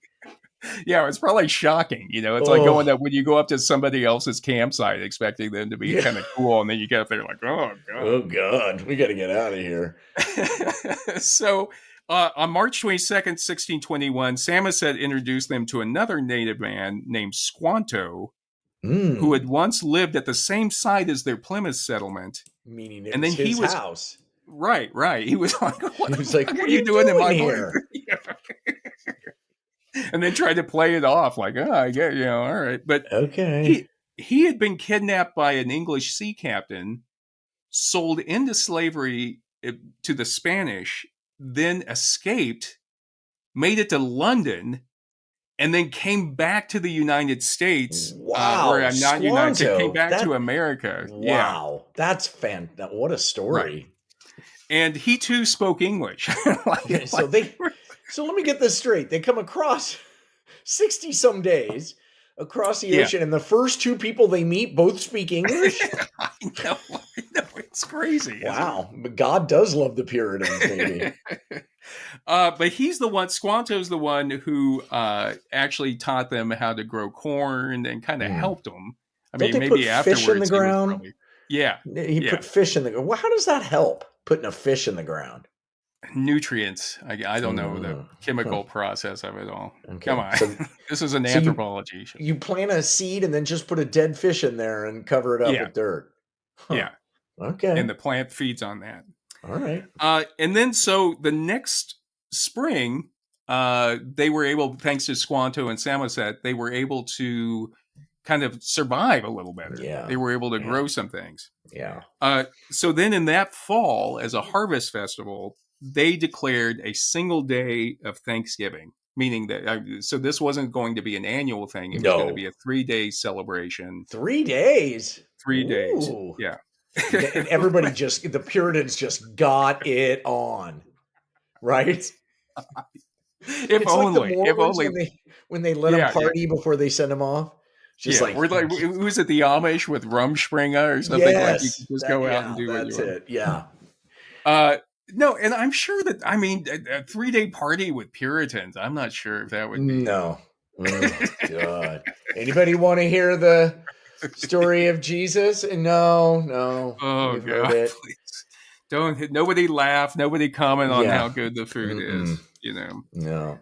Yeah, it's probably shocking. It's like going up when you go up to somebody else's campsite expecting them to be kind of cool, and then you get up there like, oh god, we got to get out of here. So on March 22nd, 1621, Samoset introduced them to another native man named Squanto, who had once lived at the same site as their Plymouth settlement. Meaning it was his house. Right. He was like, what are you doing in my here? And then tried to play it off like, I get, all right. But okay. He had been kidnapped by an English sea captain, sold into slavery to the Spanish, then escaped, made it to London, and then came back to the United States. Wow. Or not United States, came back to America. Wow. Yeah. That's fantastic. What a story. Right. And he too spoke English. So let me get this straight. They come across 60 some days across the ocean, and the first two people they meet both speak English. I know, it's crazy. Wow. But God does love the Puritans, maybe. But he's the one, Squanto's the one who actually taught them how to grow corn and kind of helped them. I mean, maybe afterwards. Fish in the ground? He put fish in the ground. Well, how does that help, putting a fish in the ground? Nutrients. I don't know the chemical process of it all. Okay. Come on. This is an anthropology show. You plant a seed and then just put a dead fish in there and cover it up with dirt. Huh. Yeah. Okay. And the plant feeds on that. All right. And then so the next spring, they were able, thanks to Squanto and Samoset, they were able to kind of survive a little better. Yeah. They were able to grow some things. Yeah. So then in that fall, as a harvest festival, they declared a single day of Thanksgiving, meaning that, so this wasn't going to be an annual thing. It was going to be a 3-day celebration. 3 days? 3 days. Yeah. And everybody the Puritans just got it on, right? If only when they let them party before they send them off. Just we're like, was it the Amish with Rumspringa or something? Like you can just go out and do that's what you it. Yeah. No, and I'm sure that, I mean, a 3-day party with Puritans, I'm not sure if that would be. No. Oh, God. Anybody want to hear the story of Jesus? No. Oh, God, please. Nobody laugh, nobody comment on Yeah. how good the food is, No.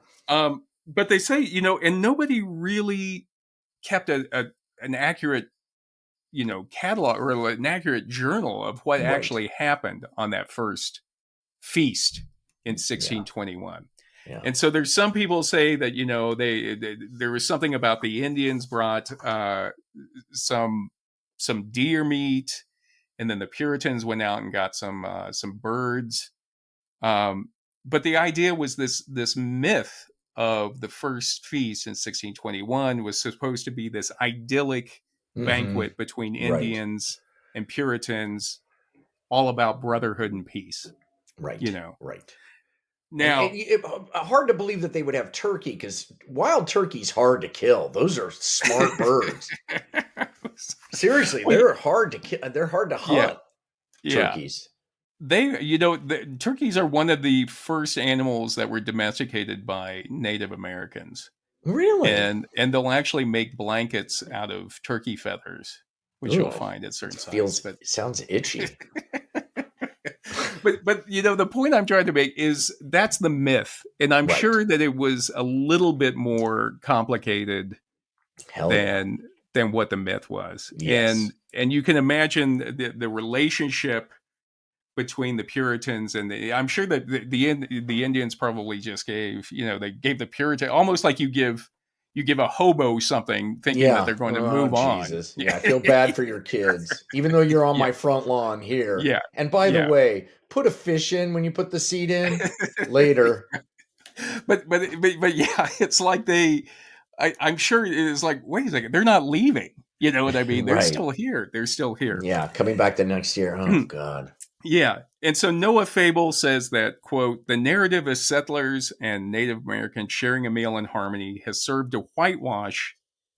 But they say, and nobody really kept an accurate, catalog or an accurate journal of what Right. actually happened on that first feast in 1621. Yeah. And so there's some people say that, there was something about the Indians brought some deer meat, and then the Puritans went out and got some birds. But the idea was this myth of the first feast in 1621 was supposed to be this idyllic banquet between Indians and Puritans, all about brotherhood and peace. Right. Right. Now, hard to believe that they would have turkey, because wild turkey's hard to kill. Those are smart birds. Seriously, they're hard to kill. They're hard to hunt. Turkeys. The turkeys are one of the first animals that were domesticated by Native Americans. Really? And they'll actually make blankets out of turkey feathers, which you'll find at certain sites. It sounds itchy. But the point I'm trying to make is that's the myth, and I'm sure that it was a little bit more complicated than what the myth was. Yes. And you can imagine the relationship between the Puritans and I'm sure that the Indians probably just gave they gave the Puritan almost like you give a hobo something thinking that they're going to move on. Yeah, I feel bad for your kids, even though you're on my front lawn here. Yeah. And by the way, put a fish in when you put the seed in later. But yeah, it's like I'm sure it is like, wait a second, they're not leaving. You know what I mean? They're still here. They're still here. Yeah, coming back the next year. Oh, God. Yeah. And so Noah Fable says that, quote, the narrative of settlers and Native Americans sharing a meal in harmony has served to whitewash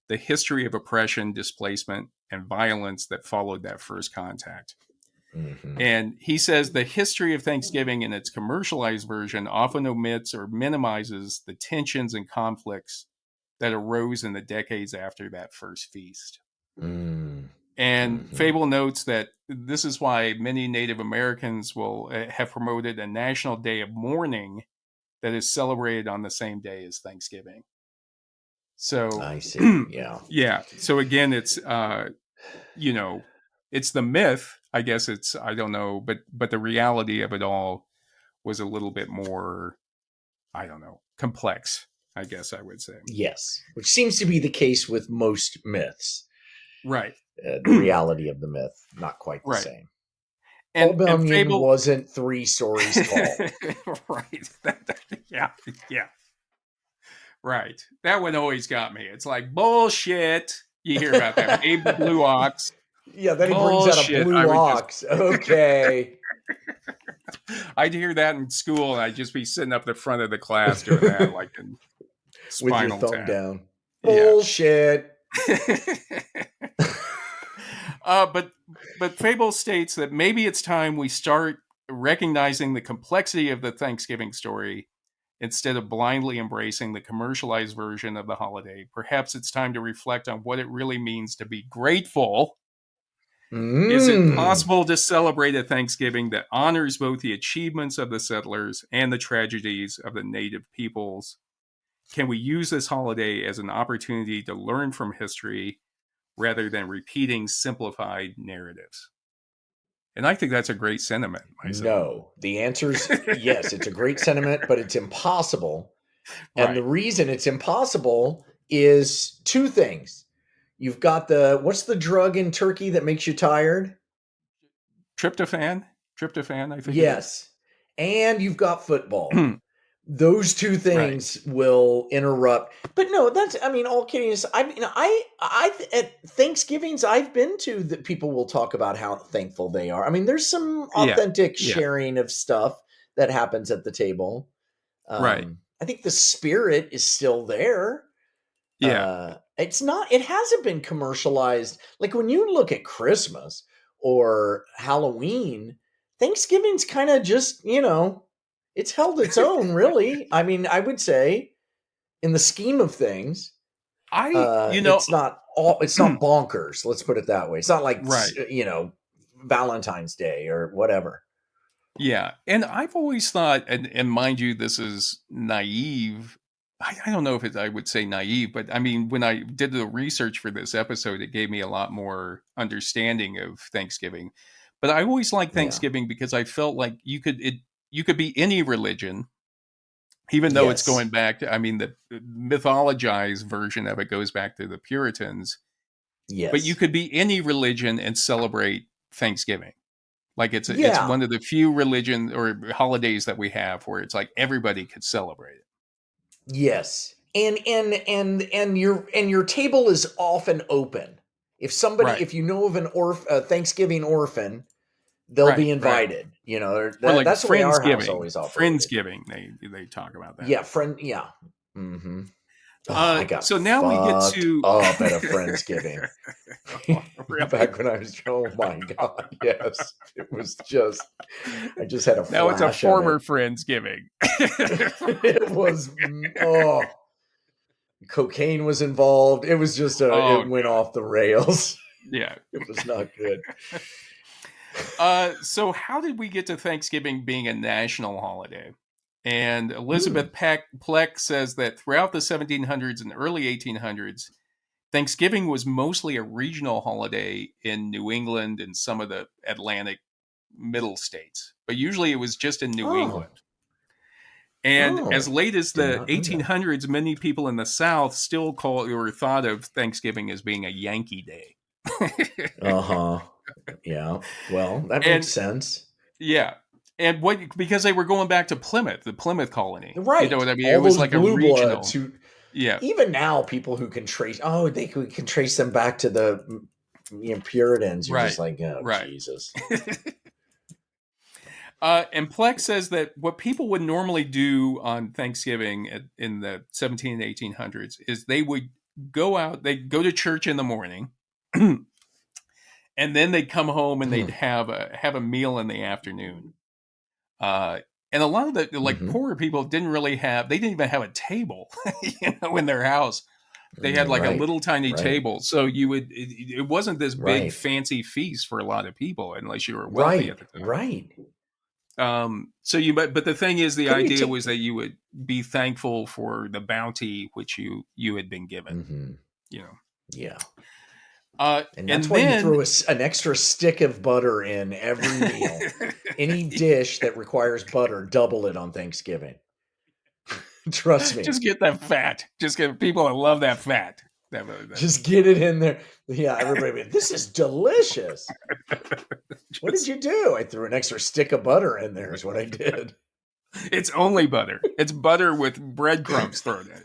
the history of oppression, displacement, and violence that followed that first contact. Mm-hmm. And he says the history of Thanksgiving in its commercialized version often omits or minimizes the tensions and conflicts that arose in the decades after that first feast. And Fable notes that this is why many Native Americans will have promoted a national day of mourning that is celebrated on the same day as Thanksgiving. So I see. Yeah. Yeah. So again, it's it's the myth. I guess I don't know, but the reality of it all was a little bit more, I don't know, complex, I guess I would say. Yes, which seems to be the case with most myths. Right. The reality of the myth, not quite the same. And Fable wasn't 3 stories tall. Right. Yeah. Right. That one always got me. It's like, bullshit. You hear about that. Abe the Blue Ox. Yeah, then he brings out a blue ox. Okay. I'd hear that in school, and I'd just be sitting up the front of the class doing that, like in Spinal with your thumb Tap. down. Bullshit. But Fable states that maybe it's time we start recognizing the complexity of the Thanksgiving story instead of blindly embracing the commercialized version of the holiday. Perhaps it's time to reflect on what it really means to be grateful. Is it possible to celebrate a Thanksgiving that honors both the achievements of the settlers and the tragedies of the native peoples? Can we use this holiday as an opportunity to learn from history rather than repeating simplified narratives? And I think that's a great sentiment myself. No, the answer is yes, it's a great sentiment, but it's impossible. And the reason it's impossible is 2 things. You've got what's the drug in turkey that makes you tired? Tryptophan, I think. Yes. And you've got football. Those 2 things will interrupt. But no, all kidding aside, I at Thanksgivings I've been to that people will talk about how thankful they are. I mean, there's some authentic sharing of stuff that happens at the table. I think the spirit is still there. Yeah. It hasn't been commercialized. Like when you look at Christmas or Halloween, Thanksgiving's kind of just, it's held its own, really. I mean, I would say in the scheme of things, it's not bonkers. Let's put it that way. It's not like, Valentine's Day or whatever. Yeah. And I've always thought, and mind you, this is naive. I don't know if I would say naive, but I mean, when I did the research for this episode, it gave me a lot more understanding of Thanksgiving. But I always liked Yeah. Thanksgiving because I felt like you could be any religion, even though it's going Yes. back to, I mean, the mythologized version of it goes back to the Puritans, but you Yes. could be any religion and celebrate Thanksgiving. Like it's Yeah. one of the few religion or holidays that we have where it's like everybody could celebrate it. Yes. And your table is often open. Right. If you know of a Thanksgiving orphan, they'll Right. be Right. invited. Or like That's the way our house Friendsgiving. always operated. Friendsgiving, they talk about that. Yeah, friend. Yeah. Hmm. Oh, I got So now we get fucked to up at a Friendsgiving. oh, really? Back when I was, oh my God, yes. It was just, I just had a Now it's a flash of former it. Friendsgiving. It was, oh, cocaine was involved. It was just, Oh it went off the rails. yeah. It was not good. So how did we get to Thanksgiving being a national holiday? And Hmm. Elizabeth Pleck says that throughout the 1700s and early 1800s, Thanksgiving was mostly a regional holiday in New England and some of the Atlantic middle states, but usually it was just in New Oh, England. And as oh, late as did the not know that. 1800s, many people in the South still call or thought of Thanksgiving as being a Yankee day. Uh-huh. Yeah. Well, that makes And sense. yeah. And what because they were going back to Plymouth, the Plymouth colony. You know Right. what I mean? It All was those like a blue bloods regional. who, Yeah. even now, people who can trace, we can trace them back to the Puritans. You're just Right. like, oh, Right. Jesus. And Plex says that what people would normally do on Thanksgiving in the 17 and 1800s is they would they'd go to church in the morning, and then they'd come home and they'd Hmm. have a meal in the afternoon. And a lot of the like Mm-hmm. poorer people they didn't even have a table, in their house. They had like a Right. little tiny Right. table, so it wasn't this big Right. fancy feast for a lot of people unless you were wealthy Right. at the time. Right. So but the thing is, the Couldn't you idea take? was that you would be thankful for the bounty which you had been given, Mm-hmm. you know. Yeah. And And that's why you then throw an extra stick of butter in every meal. Any dish that requires butter, double it on Thanksgiving. Trust me. just get that fat. Just get people that love that fat. Just get it in there. Yeah, everybody, this is delicious. What did you do? I threw an extra stick of butter in there, is what I did. It's only butter. It's butter with breadcrumbs thrown in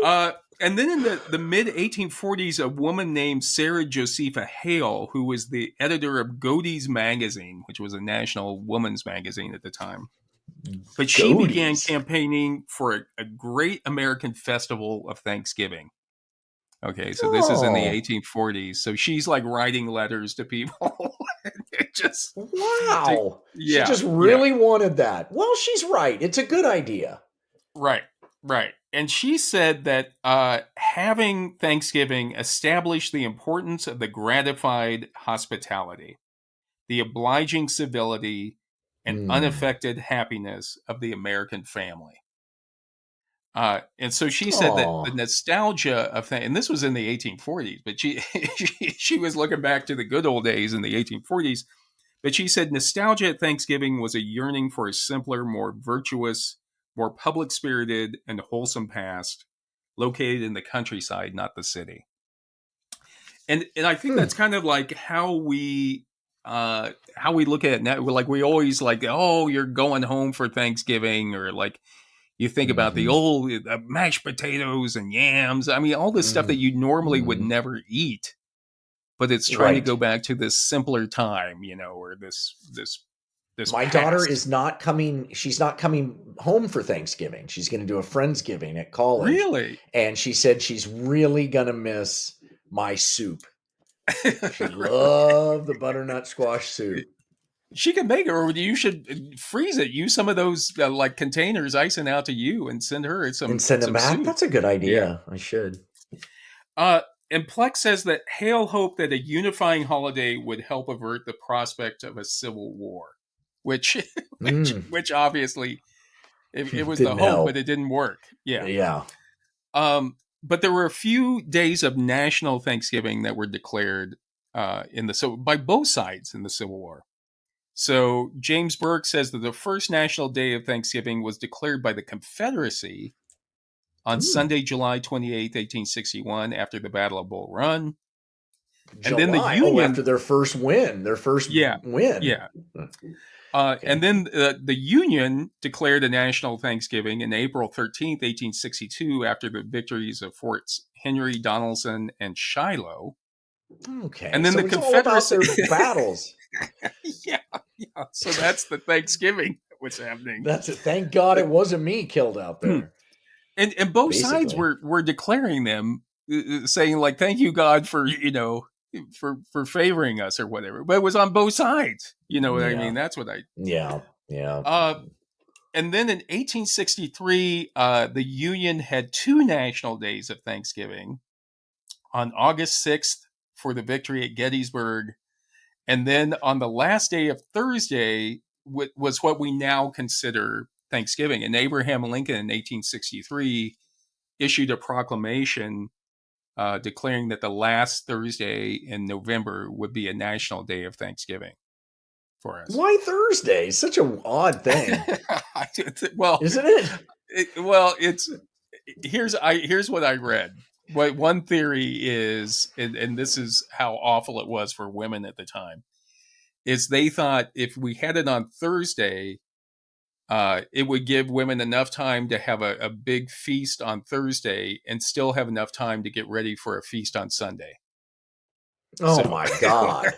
it. And then in the mid 1840s, a woman named Sarah Josepha Hale, who was the editor of Godey's magazine, which was a national woman's magazine at the time, but she began Goaties. campaigning for a great American festival of Thanksgiving. Okay, so this is in the Oh, 1840s. So she's like writing letters to people. just to, wow. She yeah, just yeah. really wanted that. Well, she's right. It's a good idea. Right, right. And she said that having Thanksgiving established the importance of the gratified hospitality, the obliging civility, and Mm. unaffected happiness of the American family. And so she said that the Oh, nostalgia of and this was in the 1840s, but she was looking back to the good old days in the 1840s. But she said nostalgia at Thanksgiving was a yearning for a simpler, more virtuous, more public spirited, and wholesome past located in the countryside, not the city. And I think hmm. that's kind of like how we look at it now. Like we always like, oh, you're going home for Thanksgiving, or like you think about the Mm-hmm. old mashed potatoes and yams. I mean, all this stuff that Mm-hmm. you normally would Mm-hmm. never eat, but it's trying to go Right. back to this simpler time, or this My daughter past. is not coming. She's not coming home for Thanksgiving. She's going to do a Friendsgiving at college. Really? And she said she's really going to miss my soup. She loved the butternut squash soup. She can make it, or you should freeze it. Use some of those like containers, icing out to you, and send her And send them some back. soup. That's a good Yeah. idea. I should. And Plex says that Hale hoped that a unifying holiday would help avert the prospect of a civil war. which Mm. which obviously it was the Didn't hope, help. but it didn't work. Yeah. Yeah. But there were a few days of national Thanksgiving that were declared by both sides in the Civil War. So James Burke says that the first national day of Thanksgiving was declared by the Confederacy on Sunday, July 28th, 1861, after the Battle of Bull Run. And then the July. Union, after their first win. yeah, win. Okay. And then the Union declared a national Thanksgiving in April 13th, 1862, after the victories of Forts Henry, Donelson, and Shiloh. Okay. And then so the it's Confederacy all about their battles. yeah. So that's the Thanksgiving that was happening. That's it. Thank God it wasn't me killed out there. And both sides were declaring them, saying like, "Thank you, God, for for favoring us," or whatever. But it was on both sides. You know what I mean? That's what I. Yeah. And then in 1863, the Union had two national days of Thanksgiving on August 6th for the victory at Gettysburg. And then on the last day of Thursday was what we now consider Thanksgiving. And Abraham Lincoln in 1863 issued a proclamation declaring that the last Thursday in November would be a national day of Thanksgiving for us. Why Thursday? Such an odd thing. Well, isn't it? Here's what I read. One theory is, and this is how awful it was for women at the time, is they thought if we had it on Thursday, it would give women enough time to have a big feast on Thursday and still have enough time to get ready for a feast on Sunday. Oh my God.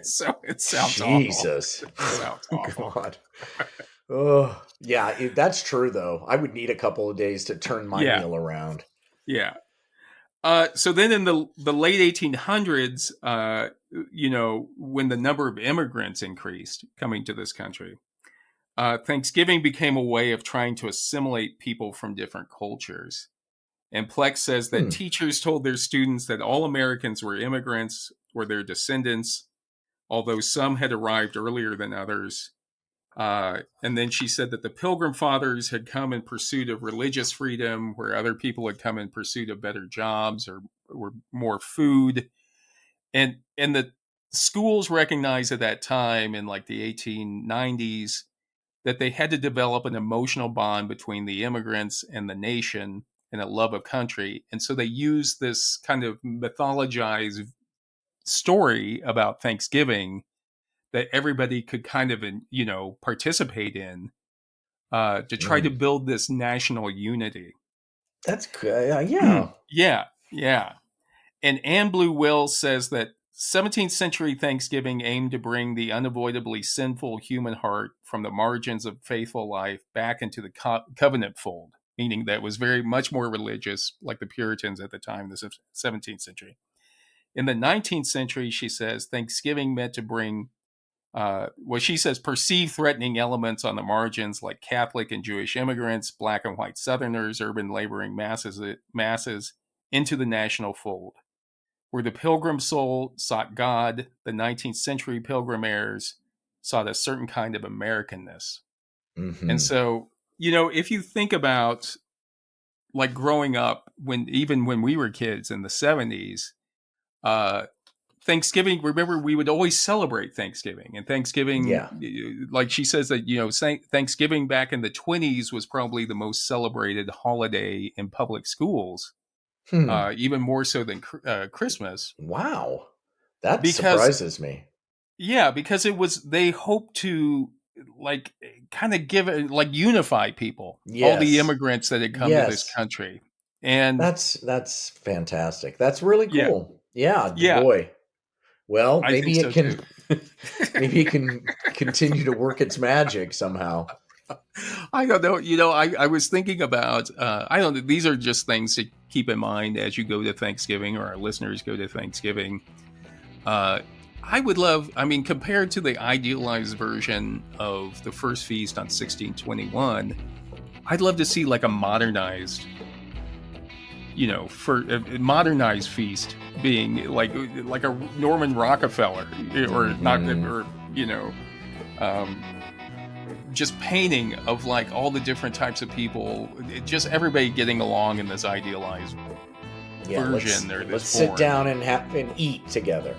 So it sounds Jesus. awful. It sounds awful. God. Oh, yeah, that's true though. I would need a couple of days to turn my meal around. Yeah. So then in the late 1800s, when the number of immigrants increased coming to this country, Thanksgiving became a way of trying to assimilate people from different cultures. And Plex says that teachers told their students that all Americans were immigrants or their descendants, although some had arrived earlier than others. And then she said that the Pilgrim Fathers had come in pursuit of religious freedom, where other people had come in pursuit of better jobs or more food. And the schools recognized at that time in like the 1890s that they had to develop an emotional bond between the immigrants and the nation and a love of country. And so they used this kind of mythologized story about Thanksgiving that everybody could kind of, participate in to try to build this national unity. That's good. Yeah. Yeah. And Anne Blue Wills says that 17th century Thanksgiving aimed to bring the unavoidably sinful human heart from the margins of faithful life back into the covenant fold, meaning that it was very much more religious, like the Puritans at the time, the 17th century. In the 19th century, she says, Thanksgiving meant to bring she says perceived threatening elements on the margins like Catholic and Jewish immigrants, black and white Southerners, urban laboring masses into the national fold. Where the pilgrim soul sought God, the 19th century pilgrim heirs sought a certain kind of Americanness. Mm-hmm. And so, if you think about like growing up, even when we were kids in the 70s, Thanksgiving, remember, we would always celebrate Thanksgiving. And Thanksgiving, like she says that, Thanksgiving back in the 20s was probably the most celebrated holiday in public schools, even more so than Christmas. Wow. That surprises me. Yeah, because they hoped to like kind of unify people, all the immigrants that had come to this country. And that's fantastic. That's really cool. Yeah. Boy. Well, maybe it can maybe it can continue to work its magic somehow. I don't know. I was thinking about I don't know, these are just things to keep in mind as you go to Thanksgiving, or our listeners go to Thanksgiving. I would love, compared to the idealized version of the first feast on 1621, I'd love to see like a modernized modernized feast being like a Norman Rockefeller or not, or just painting of like all the different types of people, just everybody getting along in this idealized version. Let's sit down and eat together.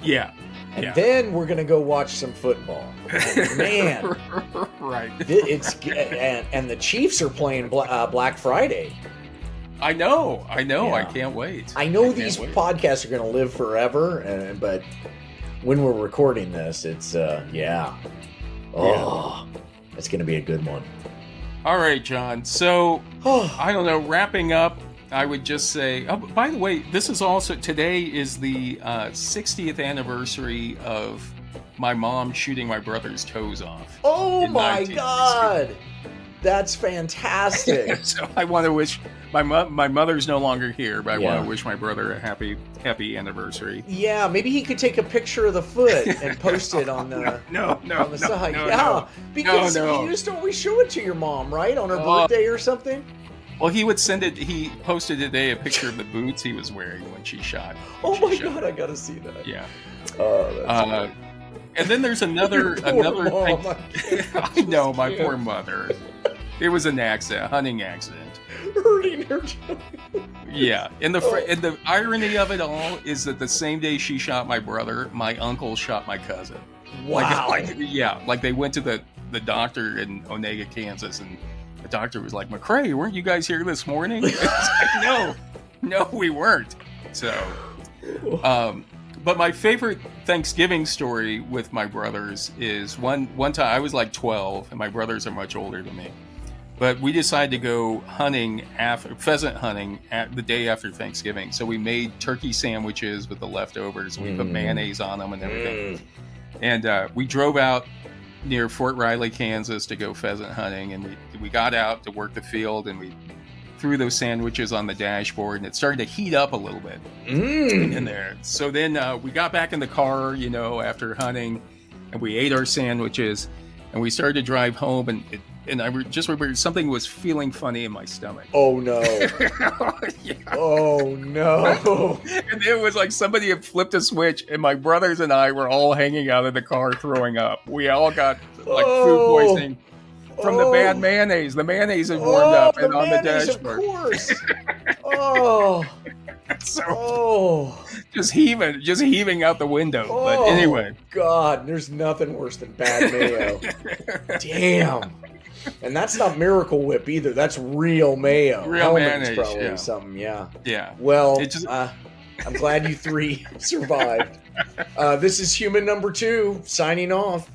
Yeah. And then we're gonna go watch some football. Man, right? It's and the Chiefs are playing Black Friday. I know. Yeah. I can't wait. I know these podcasts are gonna live forever, but when we're recording this, it's it's gonna be a good one. All right, John. So I don't know. Wrapping up, I would just say, by the way, today is the 60th anniversary of my mom shooting my brother's toes off. Oh my God! That's fantastic. So I want to wish, my mother's no longer here, but I want to wish my brother a happy anniversary. Yeah, maybe he could take a picture of the foot and post it on the on the side. Because you just always show it to your mom, right? On her birthday or something? Well, he would send it. He posted today a picture of the boots he was wearing when she shot. Oh my God, I gotta see that. Yeah. Oh, and then there's another thing. I know, my poor mother. It was an accident, a hunting accident. Hurting her. Yeah, and the irony of it all is that the same day she shot my brother, my uncle shot my cousin. Wow. Like they went to the doctor in Onega, Kansas, and the doctor was like, "McCray, weren't you guys here this morning?" Like, no, we weren't. So, but my favorite Thanksgiving story with my brothers is one time I was like 12, and my brothers are much older than me. But we decided to go pheasant hunting the day after Thanksgiving. So we made turkey sandwiches with the leftovers. We put mayonnaise on them and everything. And we drove out near Fort Riley, Kansas to go pheasant hunting. And we got out to work the field, and we threw those sandwiches on the dashboard, and it started to heat up a little bit in there. So then we got back in the car, after hunting, and we ate our sandwiches, and we started to drive home, and I just remember something was feeling funny in my stomach. Oh no. Yeah. Oh no. And it was like somebody had flipped a switch, and my brothers and I were all hanging out of the car throwing up. We all got food poisoning from the bad mayonnaise. The mayonnaise had warmed up and on the dashboard. Of course. Just heaving out the window. But anyway. God, there's nothing worse than bad mayo. Damn. And that's not Miracle Whip either. That's real mayo. Real mayonnaise, probably something, yeah. Yeah. Well, I'm glad you three survived. This is Human number 2, signing off.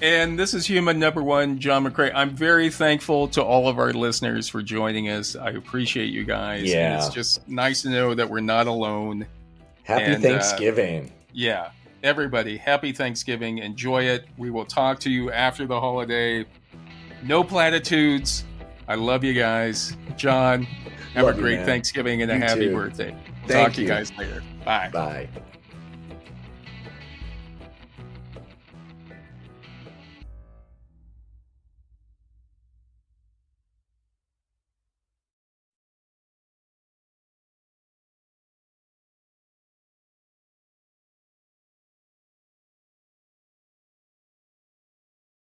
And this is Human number 1, John McCray. I'm very thankful to all of our listeners for joining us. I appreciate you guys. Yeah. And it's just nice to know that we're not alone. Happy Thanksgiving. Yeah. Everybody, happy Thanksgiving. Enjoy it. We will talk to you after the holiday. No platitudes. I love you guys. John, have a great Thanksgiving and a happy birthday. Thank Talk to you guys later. Bye. Bye.